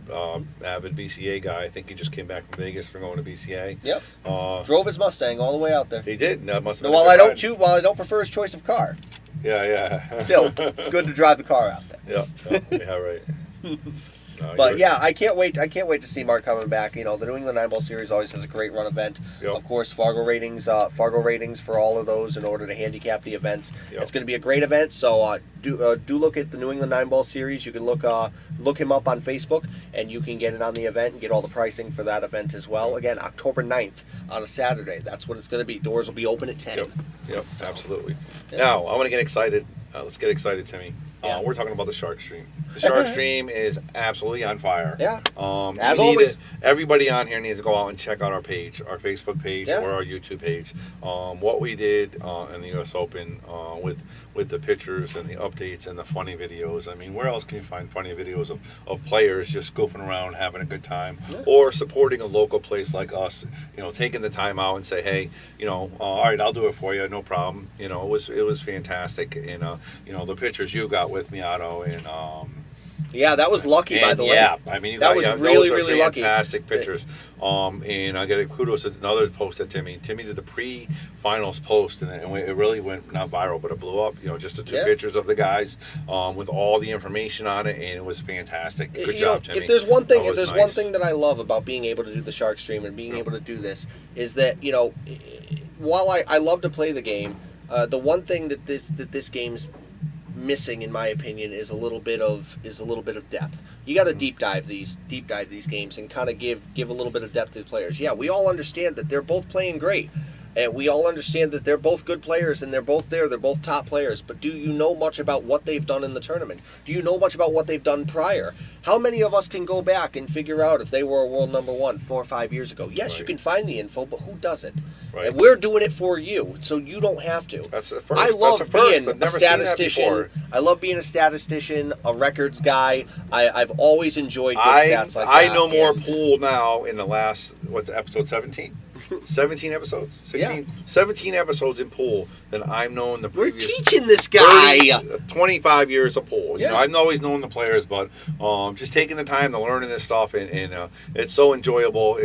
avid BCA guy. I think he just came back from Vegas for going to BCA. Yep. Uh, Drove his Mustang all the way out there. he did. That must have been While a I good don't ride. while I don't prefer his choice of car, Yeah. still good to drive the car out there. Yeah, right. No, But you're- yeah, I can't wait to see Mark coming back. You know, the New England 9-Ball Series always has a great run event. Yep. Of course, Fargo ratings for all of those in order to handicap the events. Yep. It's going to be a great event. So do look at the New England 9-Ball Series. You can look him up on Facebook, and you can get it on the event and get all the pricing for that event as well. Again, October 9th on a Saturday. That's what it's going to be. Doors will be open at 10. Yep, So, absolutely. yeah. Now, I want to get excited. Let's get excited, Timmy. Yeah. We're talking about the Shark Stream. The Shark Stream is absolutely on fire. Yeah. you As need always. everybody on here needs to go out and check out our page, our Facebook page, Yeah. or our YouTube page. What we did in the U.S. Open with the pictures and the updates and the funny videos. I mean, where else can you find funny videos of players just goofing around, having a good time, or supporting a local place like us? You know, taking the time out and say, hey, all right, I'll do it for you, no problem. It was fantastic, and the pictures you got with Miato and. Yeah, that was lucky, by And the way. yeah, I mean, That was really, those are really lucky. fantastic pictures. And I got a kudos to another post that Timmy did the pre-finals post, and it really went not viral, but it blew up. Just the two Yeah. pictures of the guys with all the information on it, and it was fantastic. Good job, Timmy. If there's one thing, That if there's was one nice. thing that I love about being able to do the Shark Stream and being able to do this is that while I love to play the game, the one thing that this game's missing, in my opinion, is a little bit of depth. You got to deep dive these games and kind of give a little bit of depth to the players. Yeah, we all understand that they're both playing great. And we all understand that they're both good players and they're both there. They're both top players. But do you know much about what they've done in the tournament? Do you know much about what they've done prior? How many of us can go back and figure out if they were a world number one 4 or 5 years ago? Yes, you Right. can find the info, but who doesn't? Right. And we're doing it for you, so you don't have to. That's the first. I love That's a first. being I've a never seen that statistician. before. I love being a statistician, a records guy. I've always enjoyed good stats like that. I know more and- pool now in the last, what's episode 17? 17 episodes? 16? Yeah. 17 episodes in pool than I've known the We're previous teaching this guy. 25 years of pool. Yeah. I've always known the players, but just taking the time to learning this stuff, and it's so enjoyable.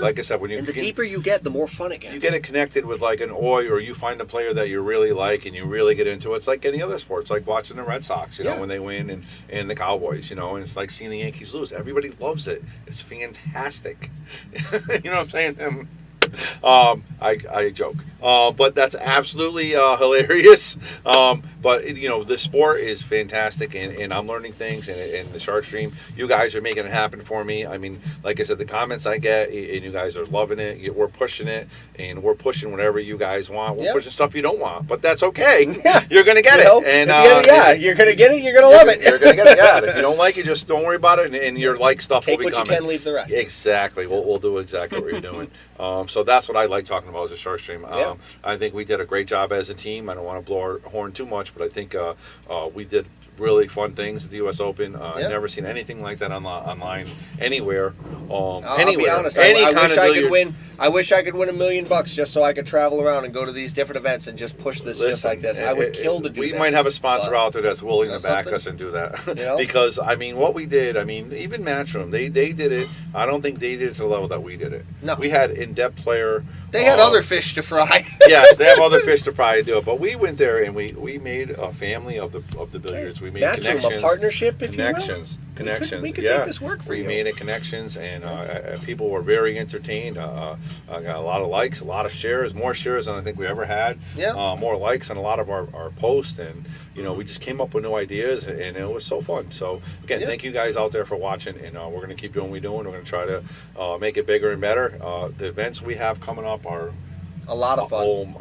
Like I said, when you And the can- deeper you get, the more fun it gets. you get it connected with like an Oi, or you find a player that you really like and you really get into it. It's like any other sports, like watching the Red Sox, Yeah. when they win, and the Cowboys, and it's like seeing the Yankees lose. Everybody loves it. It's fantastic. You know what I'm saying? I joke, but that's absolutely hilarious. But the sport is fantastic, and I'm learning things. And the Shark Stream, you guys are making it happen for me. I mean, like I said, the comments I get, and you guys are loving it. We're pushing it, and we're pushing whatever you guys want. We're Yeah. pushing stuff you don't want, but that's okay. Yeah. You're gonna get You know, it, and at the end of- you're gonna get it. You're gonna love it. You're gonna get it. Yeah, if you don't like it, just don't worry about it, and your like stuff Take will be what you coming. can, leave the rest. Exactly. We'll do exactly what you're doing. So that's what I like talking about is the Shark Stream. Yeah. I think we did a great job as a team. I don't want to blow our horn too much, but I think we did really fun things at the U.S. Open. Yeah. I've never seen anything like that online anywhere. I'll Anywhere. be honest. Any I kind wish of I could billiard- win. I wish I could win $1 million just so I could travel around and go to these different events and just push this just like this. I would kill to do we this. might have a sponsor but- out there that's willing You to know back something? us and do that. You know? Because I mean, what we did. I mean, even Matchroom, they did it. I don't think they did it to the level that we did it. No. We had in-depth player. They had other fish to fry. Yes, they have other fish to fry to do it. But we went there and we made a family of the billiards. We made Matchroom, connections, a partnership, if connections, connections. We could yeah, make this work for we you. made it connections, and people were very entertained. I got a lot of likes, a lot of shares, more shares than I think we ever had. Yeah. More likes on a lot of our posts, and we just came up with new ideas, and it was so fun. So again, Yeah. thank you guys out there for watching, and we're going to keep doing what we're doing. We're going to try to make it bigger and better. The events we have coming up are A lot of fun.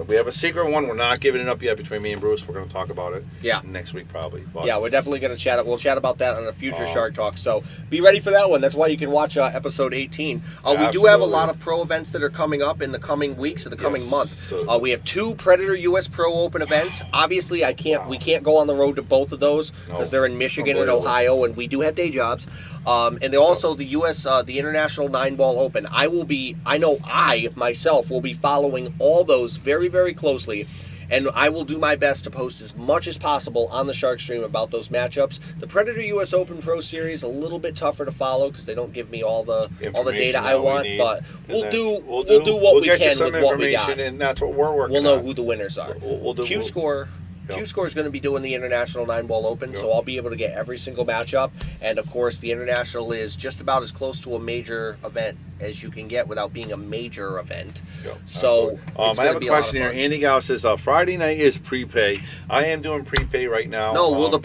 we have a secret one. We're not giving it up yet between me and Bruce. We're going to talk about it next week probably. But, Yeah, we're definitely going to chat. We'll chat about that on a future Shark Talk. So be ready for that one. That's why you can watch episode 18. We do have a Absolutely. lot of pro events that are coming up in the coming weeks or the coming Yes, month. so- We have 2 Predator US Pro Open events. Obviously, we can't go on the road to both of those because they're in Michigan and Unbelievable. Ohio, and we do have day jobs. And then also the US, the International 9-Ball Open. I know I myself will be following all those very, very closely. And I will do my best to post as much as possible on the Shark Stream about those matchups. The Predator US Open Pro Series a little bit tougher to follow because they don't give me all the data I that we want. need, But and we'll that's- do what we'll we get you can some with what we got. information, and that's what we're working We'll know on. who the winners are. We'll do. Q Score. Yep. Q Score is going to be doing the International 9-Ball Open, so Yep. I'll be able to get every single matchup. And of course, the International is just about as close to a major event as you can get without being a major event. Yep, So absolutely. it's I gonna have a be a lot of question here. fun. Andy Gao says Friday night is prepay. I am doing prepay right now. No, will the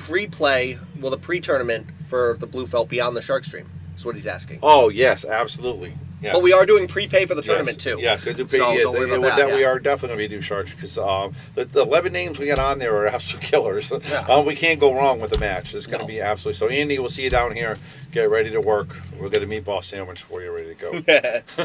pre-tournament for the Blue Felt be on the Shark Stream? That's what he's asking. Oh yes, absolutely. Yes. But we are doing prepay for the tournament yes. too. Yes, I do pay. So yes, don't worry about that, We yeah. are definitely going to be do sharks because the 11 names we got on there are absolute killers. Yeah. We can't go wrong with the match. It's going to No. be absolutely. So Andy, we'll see you down here. Get ready to work. We'll get a meatball sandwich for you, ready to go.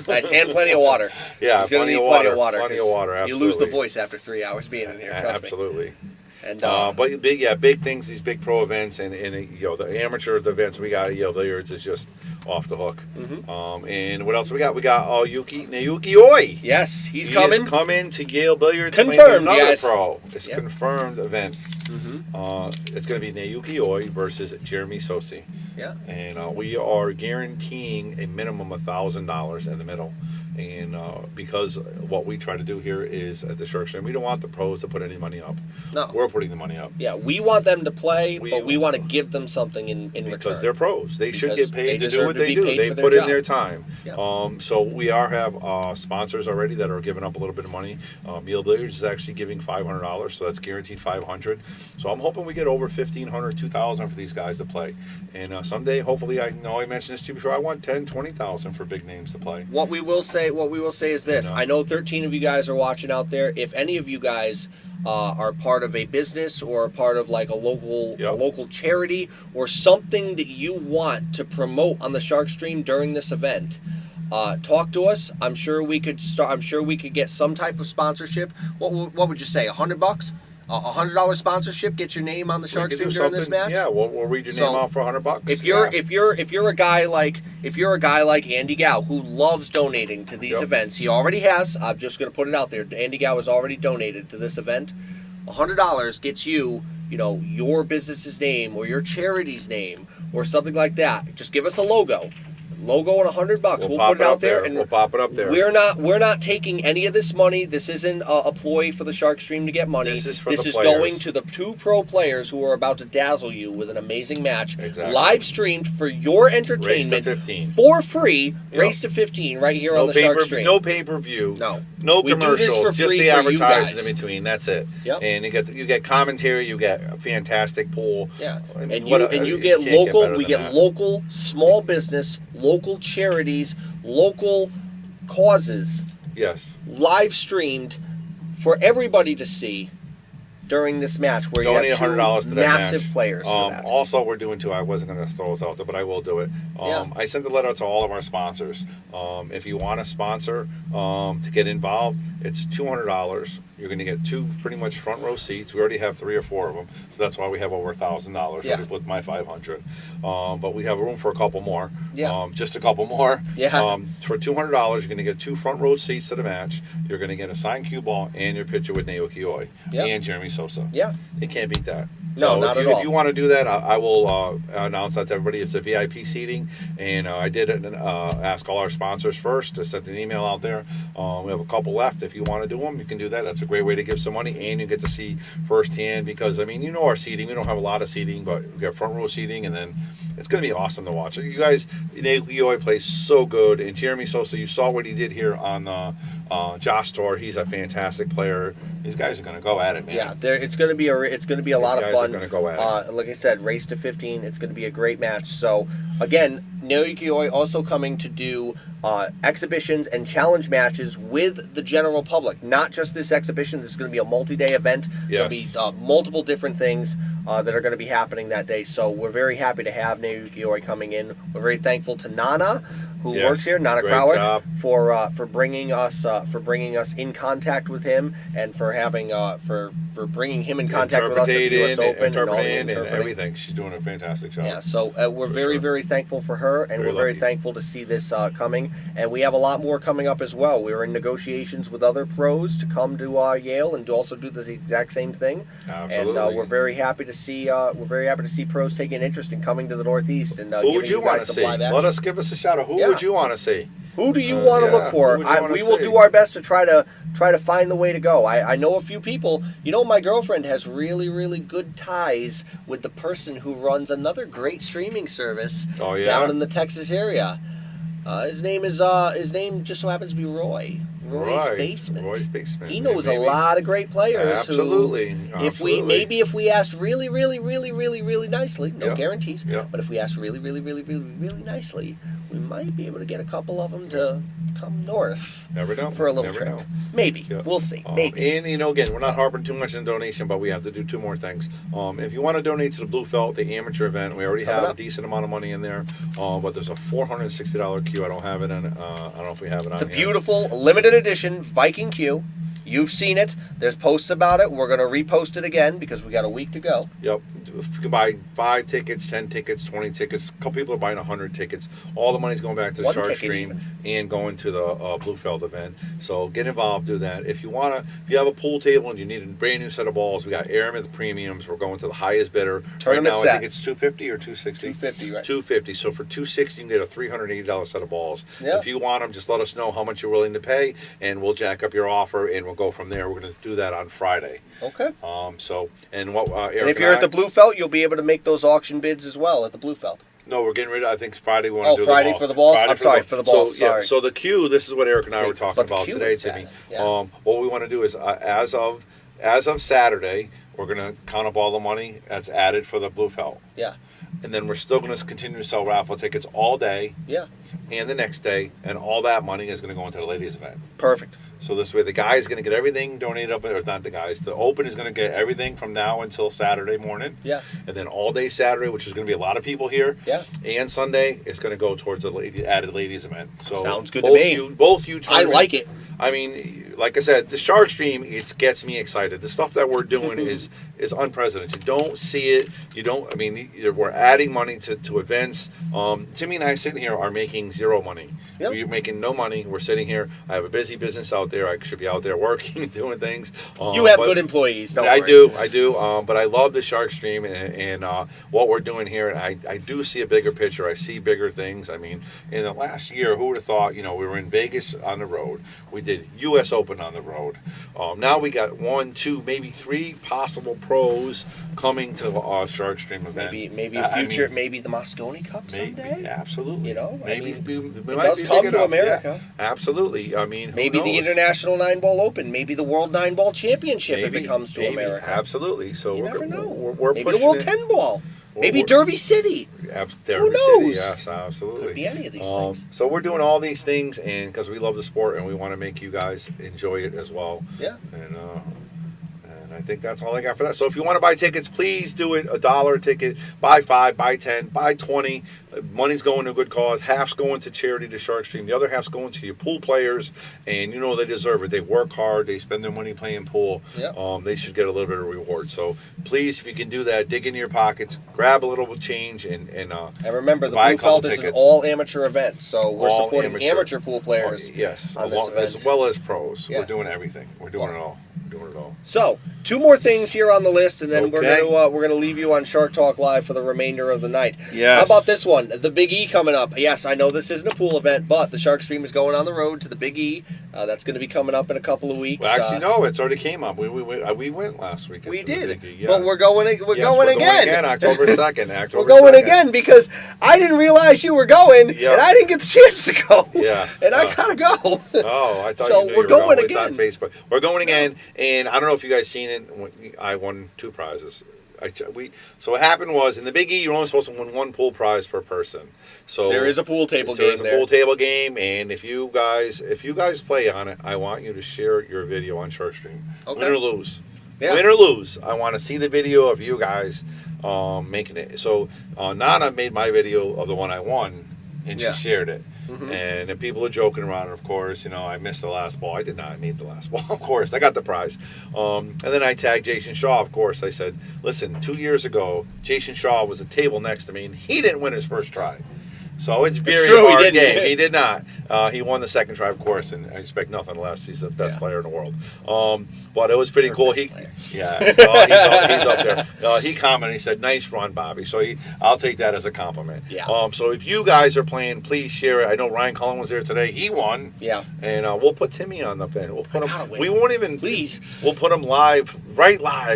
Nice, and plenty of water. Yeah, He's gonna plenty need of plenty water, of water. plenty of 'cause water, You lose the absolutely. voice after 3 hours being in here. Trust me. Absolutely. And But big things, these big pro events, and the amateur events we got, billiards is just off the hook. Mm-hmm. And what else we got? We got Naoki Oi. yes, he's He coming. is coming to Yale Billiards. Confirmed, playing another guys. pro. It's Yep. confirmed event. Mm-hmm. It's going to be Naoki Oi versus Jeremy Sosi. Yeah. And we are guaranteeing a minimum of $1,000 in the middle. And because what we try to do here is at the Shark Stream, we don't want the pros to put any money up. No. We're putting the money up. Yeah, we want them to play, We- but we want to give them something in return. Because they're pros. They should Because get they paid to do deserve what to they be do. paid They for their put in job. their time. Yeah. So we have sponsors already that are giving up a little bit of money. Yale Billiards is actually giving $500, so that's guaranteed $500. So I'm hoping we get over $1,500, $2,000 for these guys to play. And someday, hopefully, I know I mentioned this to you before, I want $10,000, $20,000 for big names to play. What we will say is this. No. I know 13 of you guys are watching out there. If any of you guys are part of a business or a part of like a local charity or something that you want to promote on the Shark Stream during this event, talk to us. I'm sure we could start. I'm sure we could get some type of sponsorship. What would you say? $100? $100 sponsorship. Get your name on the Shark We could Stream do during this something- match. Yeah, we'll read your So, name out for $100. If you're Yeah. if you're a guy like Andy Gow who loves donating to these Yep. events, he already has. I'm just going to put it out there. Andy Gow has already donated to this event. $100 gets you, your business's name or your charity's name or something like that. Just give us a logo and $100. We'll pop put it out there, and We'll pop it up there. we're not taking any of this money. This isn't a ploy for the Shark Stream to get money. This is for the players. going to the 2 pro players who are about to dazzle you with an amazing match. Exactly. Live streamed for your entertainment 15. for free. Yep. Race to 15 right here on the Shark Stream. No pay-per-view. No. No We do this commercials. for Just free the for you advertising guys. in between. That's it. Yep. And you get commentary. You get a fantastic pool. Yeah, I mean, and you what- and you you get can't get local. better We than get that. local small business, local charities, local causes Yes. live streamed for everybody to see during this match. Where Donate you have 2 $100 to that massive match. players for that. Also, we're doing too. I wasn't going to throw this out there, but I will do it. Yeah. I sent a letter to all of our sponsors. If you want to sponsor to get involved, It's $200. You're going to get 2 pretty much front row seats. We already have 3 or 4 of them, so that's why we have over $1,000 Yeah. with my 500. But we have room for a couple more. Yeah. Just a couple more. Yeah. For $200, you're going to get 2 front row seats to the match. You're going to get a signed cue ball and your picture with Naoki Oi Yeah. and Jeremy Sosa. Yeah. You can't beat that. No, So not if at you, all. If you want to do that, I will announce that to everybody. It's a VIP seating, and I did ask all our sponsors first. I sent an email out there. We have a couple left. If you want to do them, you can do that. That's a great way to give some money, and you get to see firsthand because, I mean, you know our seating. We don't have a lot of seating, but we got front row seating, and then it's going to be awesome to watch. You guys, Naoki Oi plays so good, and Jeremy Sosa, you saw what he did here on the Josh Tour. He's a fantastic player. These guys are going to go at it, man. Yeah, it's going to be a lot of guys fun. are gonna go at it. Like I said, race to 15. It's going to be a great match. So again, Naoki Oi also coming to do exhibitions and challenge matches with the general public. Not just this exhibition. This is going to be a multi-day event. There'll be multiple different things that are going to be happening that day. So we're very happy to have Naoki Oi coming in. We're very thankful to Nana, who works here, Nana great Krawick, job. for bringing us in contact with him and for having for bringing him in contact with us at the U.S. Open and all the and interpreting. everything. She's doing a fantastic job. Yeah, so we're very thankful for her, and we're very lucky. thankful to see this coming. And we have a lot more coming up as well. We're in negotiations with other pros to come to Yale and to also do the exact same thing. Absolutely. And we're very happy to see pros taking interest in coming to the Northeast and Who would giving you want guys to some see? live action. Let us give us a shout out. Who Yeah. would you want to see? Who do you want to look for? who would you wanna We will see? do our best to try to find the way to go. I know a few people. You know, my girlfriend has really good ties with the person who runs another great streaming service Oh, yeah? down in the Texas area. His name just so happens to be Roy. Roy's Basement. Roy's Basement. He knows Maybe. a lot of great players. Absolutely. If we asked really nicely, no Yeah. guarantees, Yeah. but if we asked really nicely, we might be able to get a couple of them to come north Never know. for a little Never trip. know. Maybe. Yeah. We'll see. Maybe. And again, we're not harping too much on donation, but we have to do 2 more things. If you want to donate to the Blue Felt, the amateur event, we already Coming have up. a decent amount of money in there. But there's a $460 queue. I don't have it in. I don't know if we have it on. It's a here. beautiful limited edition Viking queue. You've seen it. There's posts about it. We're going to repost it again because we got a week to go. Yep. If you can buy 5 tickets, 10 tickets, 20 tickets. A couple people are buying 100 tickets. All the money's going back to the One Shark ticket Stream even. and going to the Blue Felt event. So get involved, do that. If you have a pool table and you need a brand new set of balls, we got Aramith premiums. We're going to the highest bidder. Tournament right now, set. I think it's $250 or $260. $250, right. $250. So for $260, you can get a $380 set of balls. Yeah. If you want them, just let us know how much you're willing to pay, and we'll jack up your offer, and we'll go from there. We're going to do that on Friday. Okay. And what Eric And if you're at the Blue Felt, you'll be able to make those auction bids as well at the Blue Felt. No, we're getting rid of. I think Friday we want Oh, to do Friday the balls. for the balls? Friday I'm sorry, for the balls, So, sorry. so the queue. This is what Eric and I were talking But the about queue today, is Timmy. Saturday, yeah. What we want to do is, as of Saturday, we're going to count up all the money that's added for the Blue Felt, Yeah. and then we're still going to continue to sell raffle tickets all day Yeah. and the next day, and all that money is going to go into the ladies' event. Perfect. So this way, the guys going to get everything donated up, or not the guys. The Open is going to get everything from now until Saturday morning. Yeah. And then all day Saturday, which is going to be a lot of people here. Yeah. And Sunday, it's going to go towards the added ladies event. So Sounds good to both me. Both you. I like it. I mean, like I said, the Shark Stream, it gets me excited. The stuff that we're doing is unprecedented. You don't see it. You don't. I mean, we're adding money to events. Timmy and I sitting here are making zero money. Yep. We're making no money. We're sitting here. I have a busy business out there. I should be out there working and doing things. You have but- good employees, don't I worry. I do. But I love the Shark Stream and what we're doing here. And I do see a bigger picture. I see bigger things. I mean, in the last year, who would have thought? We were in Vegas on the road. We did U.S. Open on the road. Now we got 1, 2, maybe 3 possible pros coming to our Shark Stream event. Maybe I future, mean, maybe the Moscone Cup someday. maybe, absolutely. Maybe it does come to America. Absolutely. I mean, who Maybe the knows? International 9-Ball Open. Maybe the World 9-Ball Championship if it comes to maybe. America. Absolutely. So You we're, never know. We're Maybe the pushing World it. 10-Ball. Maybe we're- Derby City. Derby knows? City, yes, absolutely. Could be any of these things. So we're doing all these things, and because we love the sport and we want to make you guys enjoy it as well. Yeah. And I think that's all I got for that. So if you want to buy tickets, please do it $1 a ticket. Buy 5, buy 10, buy 20. Money's going to a good cause. Half's going to charity to Sharkstream. The other half's going to your pool players, and you know they deserve it. They work hard. They spend their money playing pool. Yep. They should get a little bit of reward. So please, if you can do that, dig into your pockets, grab a little change, and remember, the buy a Blue couple Felt is an tickets. all amateur event, so we're All supporting amateur pool players. Yes, on this event. as well as pros. Yes. We're doing everything. We're doing it all. We're doing it all. So, 2 more things here on the list, and then Okay. we're gonna leave you on Shark Talk Live for the remainder of the night. Yes. How about this one? The Big E coming up. Yes, I know this isn't a pool event, but the Sharkstream is going on the road to the Big E. That's going to be coming up in a couple of weeks. Well, actually, no, it's already came up. We went last week. We to the did, Biggie, yeah. but we're going again. We're going again, October 2nd. We're going again because I didn't realize you were going, Yeah. and I didn't get the chance to go. Yeah. And I gotta go. Oh, I thought So you knew we're you were going It's on again. Facebook. We're going again, and I don't know if you guys seen it. I won 2 prizes. So what happened was in the Big E, you're only supposed to win 1 pool prize per person. So There is a pool table there game is a there. pool table game, and if you guys play on it, I want you to share your video on Sharkstream. Okay. Win or lose. Yeah. Win or lose, I want to see the video of you guys making it. So Nana made my video of the one I won, and Yeah. she shared it. Mhm. And then people are joking around. Of course, I missed the last ball. I did not need the last ball. Of course, I got the prize. And then I tagged Jason Shaw. Of course, I said, "Listen, 2 years ago, Jason Shaw was a table next to me, and he didn't win his first try." So it's very true, he hard didn't. game. He did not. He won the second try, of course, and I expect nothing less. He's the best player in the world. But it was pretty cool. He's up there. He commented. He said, "Nice run, Bobby." So I'll take that as a compliment. Yeah. So if you guys are playing, please share it. I know Ryan Cullen was there today. He won. Yeah. And we'll put Timmy on the pin. We'll put gotta him. win. We won't even. Please. We'll put him live.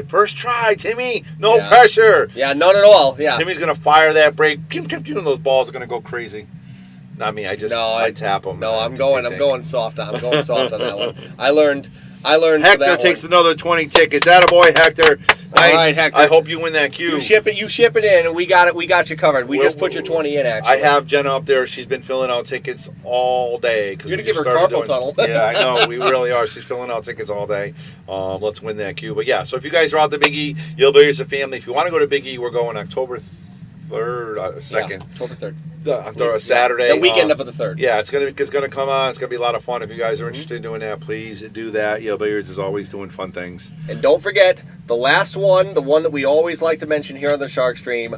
First try, Timmy. No Yeah. pressure. Yeah, none at all. Yeah. Timmy's gonna fire that break. Pew, pew, pew, and those balls are gonna go crazy. Not me. I tap them. No, I'm going soft. I'm going soft on that one. I learned. For Hector that takes one. another 20 tickets. Attaboy, Hector. Nice. right, Hector. I hope you win that cue. You ship it in, and we got it. We got you covered. We just put your 20 in. Actually, I have Jenna up there. She's been filling out tickets all day. You're gonna give her carpal tunnel. Yeah, I know. We really are. She's filling out tickets all day. Let's win that queue. But yeah, so if you guys are out the Big E, Yale Billiards a family. If you want to go to Big E, we're going October 3rd, 2nd. Yeah, October 3rd. On Saturday. The weekend of the 3rd. Yeah, it's gonna come on. It's gonna be a lot of fun. If you guys are interested in doing that, please do that. Yale Billiards is always doing fun things. And don't forget the last one, the one that we always like to mention here on the Shark Stream.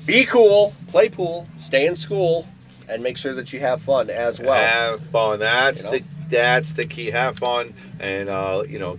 Be cool, play pool, stay in school, and make sure that you have fun as well. Have fun. That's You know? that's the key. Have fun and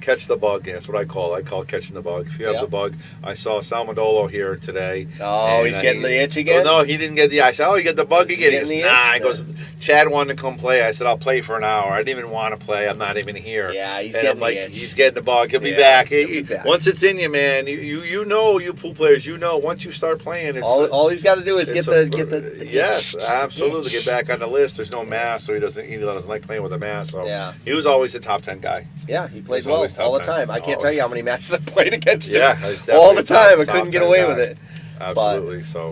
catch the bug. That's what I call. I call catching the bug. If you have Yeah. the bug, I saw Salmadolo here today. Oh, and, he's getting the itch again? Oh, no, he didn't get the. I said, "Oh, you get the bug Is he again." He getting goes, the "Nah." itch? He goes, "Chad wanted to come play." I said, "I'll play for an hour." I didn't even want to play. I'm not even here. Yeah, he's and getting I'm like, the itch. he's getting the bug. He'll be Yeah, back. he'll be back. Once it's in you, man, you know, you pool players, once you start playing, it's All he's got to do is get it's the yes, itch. absolutely. Itch. Get back on the list. There's no mask, so he doesn't like playing with a mask. So Yeah. he was always a top 10 guy. Yeah, he plays He's well always top all the 10. time. I can't Always. tell you how many matches I played against him. Yeah, he's all the definitely time. I top couldn't get 10 away guy. with it. Absolutely. So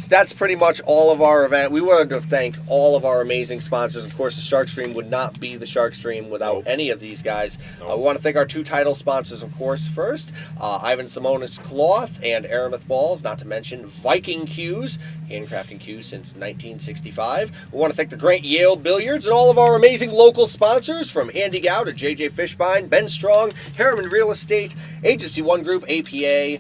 That's pretty much all of our event. We wanted to thank all of our amazing sponsors. Of course, the Shark Stream would not be the Shark Stream without Nope. any of these guys. Nope. We want to thank our 2 title sponsors, of course. First, Ivan Simonis Cloth and Aramith Balls, not to mention Viking Cues, handcrafting cues since 1965. We want to thank the great Yale Billiards and all of our amazing local sponsors, from Andy Gow to JJ Fishbein, Ben Strong, Harriman Real Estate, Agency One Group, APA,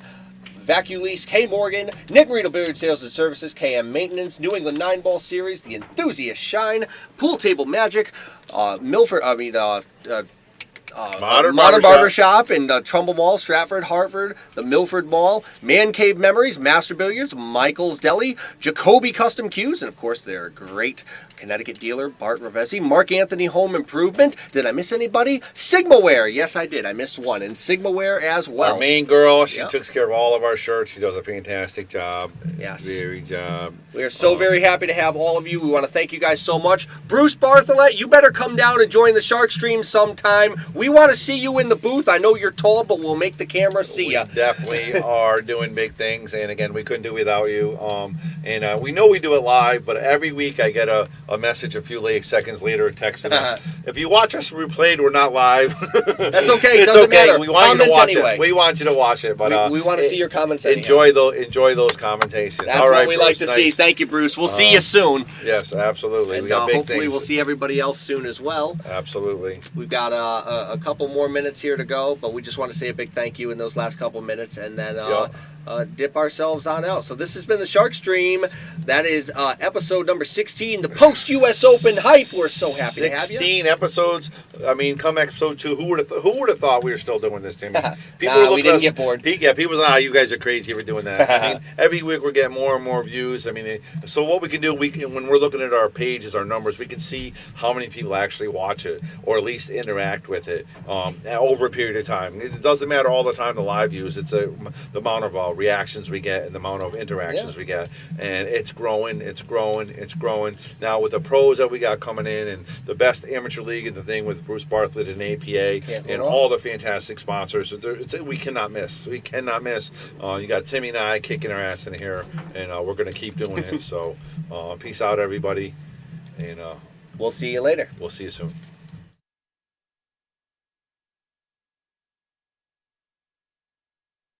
Vaculease, K Morgan, Nick Marino Billiard Sales and Services, KM Maintenance, New England 9-Ball Series, The Enthusiast Shine, Pool Table Magic, Modern Barbershop in Trumbull Mall, Stratford, Hartford, the Milford Mall, Man Cave Memories, Master Billiards, Michael's Deli, Jacoby Custom Cues, and of course their great Connecticut dealer, Bart Ravesi, Mark Anthony Home Improvement. Did I miss anybody? Sigmaware. Yes, I did. I missed one. And Sigmaware as well. our main girl, she Yep. took care of all of our shirts. She does a fantastic job. Yes. Very job. We are so very happy to have all of you. We want to thank you guys so much. Bruce Bartholet, you better come down and join the Shark Stream sometime. We want to see you in the booth. I know you're tall, but we'll make the camera see We you. definitely are doing big things, and again, we couldn't do it without you. And we know we do it live, but every week I get a message a few seconds later texting us. If you watch us replayed, we're not live. That's okay. It It's doesn't okay. matter. We want you to Comment watch anyway. it. We want you to watch it, but We want to see your comments anyhow. enjoy those commentations. That's All right, what we like Bruce, to see. nice. Thank you, Bruce. We'll see you soon. Yes, absolutely. And We got big hopefully things. we'll see everybody else soon as well. Absolutely. We've got a couple more minutes here to go, but we just want to say a big thank you in those last couple minutes, and then dip ourselves on out. So this has been the Shark Stream. That is episode number 16, the post-U.S. Open hype. We're so happy to have you. 16 episodes. I mean, come episode 2, who would have thought we were still doing this, Timmy? Nah, were we looking didn't at us- get bored. People say, you guys are crazy for doing that. I mean, every week we're getting more and more views. I mean, so what we can do, when we're looking at our pages, our numbers, we can see how many people actually watch it or at least interact with it over a period of time. It doesn't matter all the time the live views. It's the amount of reactions we get and the amount of interactions we get, and it's growing. Now with the pros that we got coming in and the best amateur league and the thing with Bruce Bartlett and APA and all the fantastic sponsors, we cannot miss. We cannot miss. You got Timmy and I kicking our ass in here, and we're going to keep doing it. So peace out, everybody, and We'll see you later. we'll see you soon.